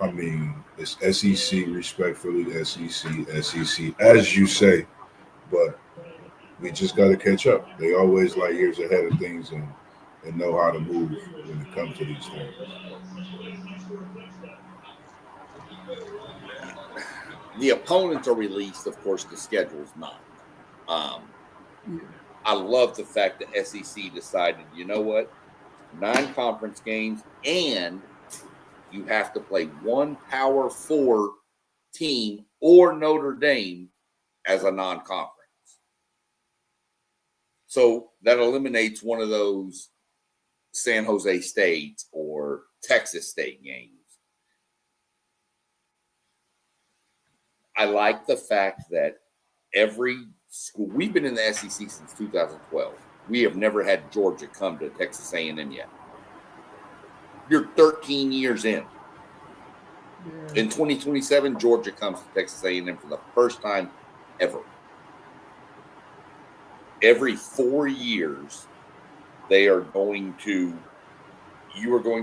I mean, it's SEC, respectfully, SEC, as you say, but we just got to catch up. They always like years ahead of things and know how to move when it comes to these things. The opponents are released, of course, the schedule's not. I love the fact that SEC decided, you know what, 9 conference games, and you have to play one Power 4 team or Notre Dame as a non-conference. So that eliminates one of those San Jose State or Texas State games. I like the fact that every school, we've been in the SEC since 2012. We have never had Georgia come to Texas A&M yet. You're 13 years in. Yeah. In 2027, Georgia comes to Texas A&M for the first time ever. Every 4 years, you are going to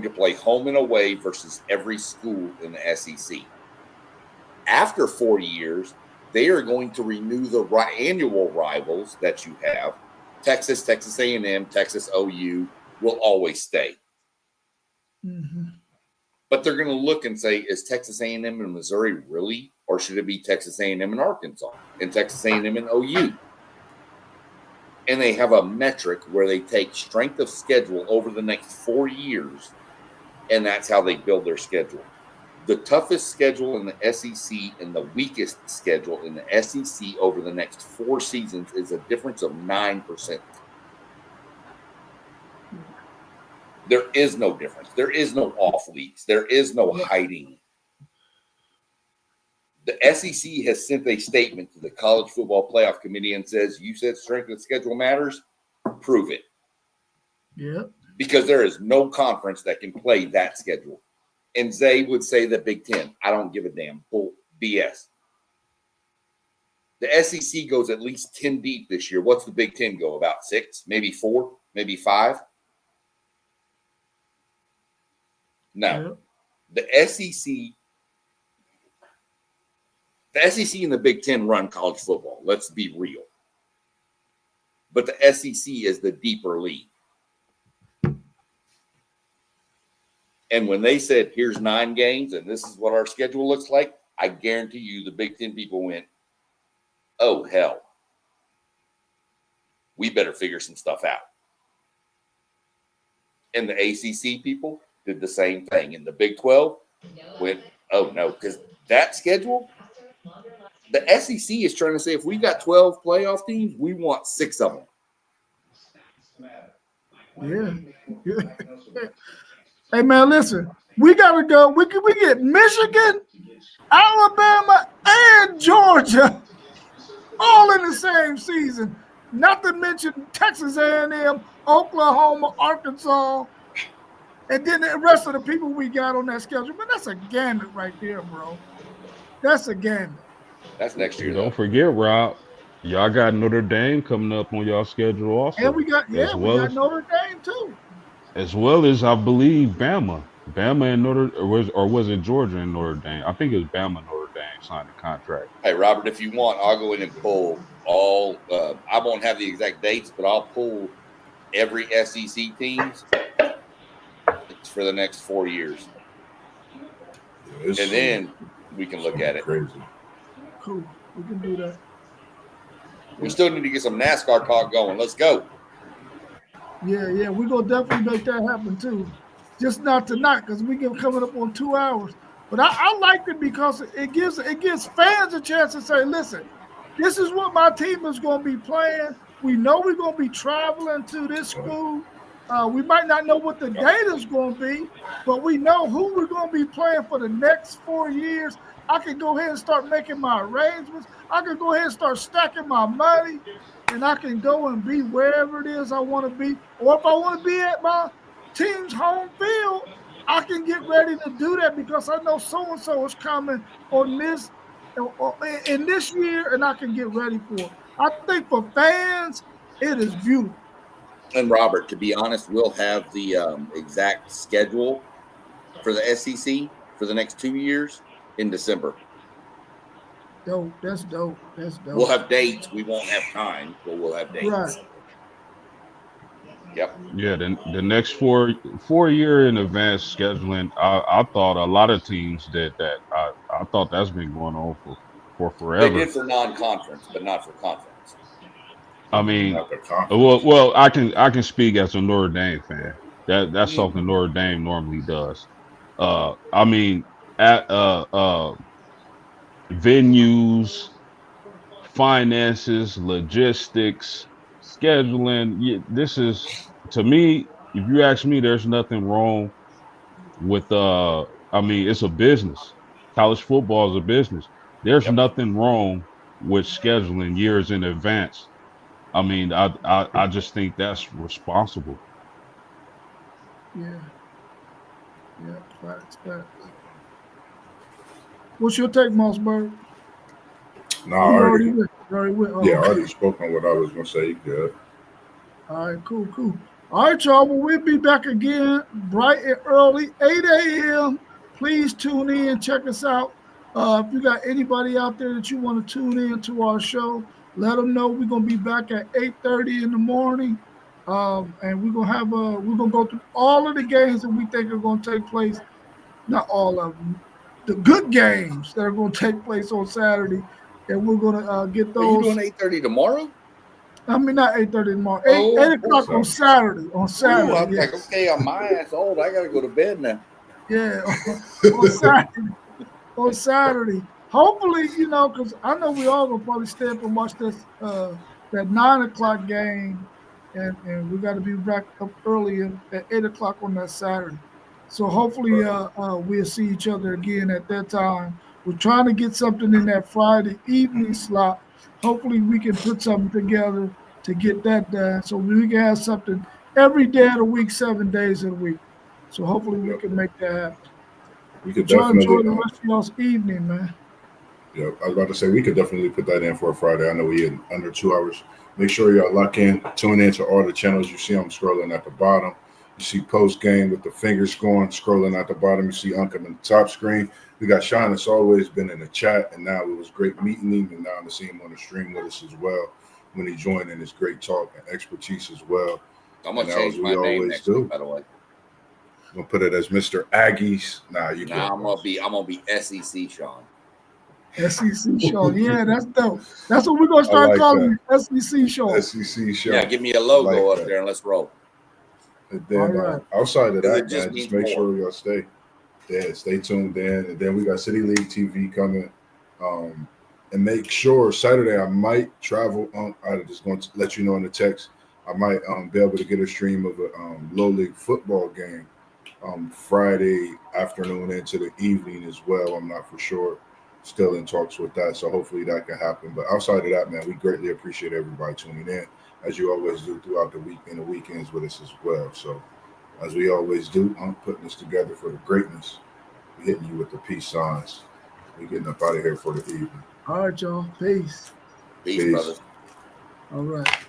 play home and away versus every school in the SEC. After 4 years, they are going to renew the annual rivals that you have. Texas, Texas A&M, Texas OU will always stay. Mm-hmm. But they're going to look and say, is Texas A&M and Missouri really? Or should it be Texas A&M and Arkansas and Texas A&M and OU? And they have a metric where they take strength of schedule over the next 4 years, and that's how they build their schedule. The toughest schedule in the SEC and the weakest schedule in the SEC over the next 4 seasons is a difference of 9%. There is no difference. There is no off leagues. There is no hiding. The SEC has sent a statement to the College Football Playoff Committee and says, you said strength of schedule matters, prove it. Yeah. Because there is no conference that can play that schedule. And Zay would say the Big Ten. I don't give a damn. Bull BS. The SEC goes at least 10 deep this year. What's the Big Ten go? About 6, maybe 4, maybe 5? No. Yeah. The SEC and the Big Ten run college football. Let's be real. But the SEC is the deeper league. And when they said, here's 9 games and this is what our schedule looks like, I guarantee you the Big Ten people went, oh, hell. We better figure some stuff out. And the ACC people did the same thing. And the Big 12 went, oh, no, because that schedule, the SEC is trying to say if we got 12 playoff teams, we want 6 of them. Yeah. Hey, man, listen. We got to go. We get Michigan, Alabama, and Georgia all in the same season. Not to mention Texas A&M, Oklahoma, Arkansas, and then the rest of the people we got on that schedule. But that's a gamut right there, bro. That's a gamut. That's next year. Don't forget, Rob, y'all got Notre Dame coming up on y'all schedule also. And we got Notre Dame too. As well as I believe Bama. Bama and was it Georgia and Notre Dame? I think it was Bama and Notre Dame signed a contract. Hey, Robert, if you want, I'll go in and pull all I won't have the exact dates, but I'll pull every SEC teams for the next 4 years. Yeah, and then we can look at it. Crazy. Cool. We can do that. We still need to get some NASCAR talk going. Let's go. Yeah. We're going to definitely make that happen too. Just not tonight because we get coming up on 2 hours. But I like it because it gives fans a chance to say, listen, this is what my team is going to be playing. We know we're going to be traveling to this school. We might not know what the date is going to be, but we know who we're going to be playing for the next 4 years. I can go ahead and start making my arrangements. I can go ahead and start stacking my money, and I can go and be wherever it is I want to be. Or if I want to be at my team's home field, I can get ready to do that because I know so-and-so is coming on this in this year, and I can get ready for it. I think for fans, it is beautiful. And Robert, to be honest, we'll have the exact schedule for the SEC for the next 2 years in December. Dope. That's dope. We'll have dates. We won't have time, but we'll have dates. Right. Yep. Yeah, the next 4 year in advance scheduling, I thought a lot of teams did that. I thought that's been going on for forever. They did for non-conference, but not for conference. I mean, Not the conference. well, I can speak as a Notre Dame fan. That's something Notre Dame normally does. I mean, at venues, finances, logistics, scheduling. This is, to me, if you ask me, there's nothing wrong with. I mean, it's a business. College football is a business. There's nothing wrong with scheduling years in advance. I mean, I just think that's responsible. Yeah. Facts. What's your take, Mossberg? No, I already went. I already spoke on what I was going to say. Good. All right, cool. All right, y'all. Well, we'll be back again bright and early, 8 a.m. Please tune in. Check us out. If you got anybody out there that you want to tune in to our show, let them know. We're going to be back at 8:30 in the morning. And we're going to have we're going to go through all of the games that we think are going to take place. Not all of them. The good games that are going to take place on Saturday. And we're going to get those. Are you doing 8:30 tomorrow? I mean, not 8:30 tomorrow. 8 o'clock on Saturday. On Saturday. Ooh, I'm like, okay, I'm my ass old. I got to go to bed now. Yeah, on Saturday. On Saturday. Hopefully, because I know we all going to probably stay up and watch this that 9 o'clock game. And we got to be back up early at 8 o'clock on that Saturday. So hopefully we'll see each other again at that time. We're trying to get something in that Friday evening slot. Hopefully we can put something together to get that done so we can have something every day of the week, 7 days of the week. So hopefully we can make that happen. We could Try to definitely enjoy the rest of y'all's evening, man. Yeah, I was about to say we could definitely put that in for a Friday. I know we in under 2 hours. Make sure y'all lock in, tune in to all the channels. You see I'm scrolling at the bottom. You see post game with the fingers going, scrolling at the bottom. You see Uncle on the top screen. We got Sean that's always been in the chat, and now it was great meeting him, and now to see him on the stream with us as well when he joined in his great talk and expertise as well. I'm going to change my name next week, by the way. gonna put it as Mr. Aggies. Nah, you Now good. I'm gonna be SEC Sean. SEC Sean. Yeah, that's dope. That's what we're gonna start like calling you, SEC Sean. SEC show. Yeah, give me a logo like up there and let's roll. And then All right. outside of 'Cause that, it just man, means just make more. sure y'all stay tuned in. And then we got City League TV coming. And make sure Saturday I might travel. I'm just going to let you know in the text. I might be able to get a stream of a low league football game Friday afternoon into the evening as well. I'm not for sure. Still in talks with that, so hopefully that can happen. But outside of that, man, we greatly appreciate everybody tuning in, as you always do throughout the week and the weekends with us as well. So, as we always do, I'm putting this together for the greatness. We hitting you with the peace signs. We getting up out of here for the evening. All right, y'all. Peace. Peace, brothers. All right.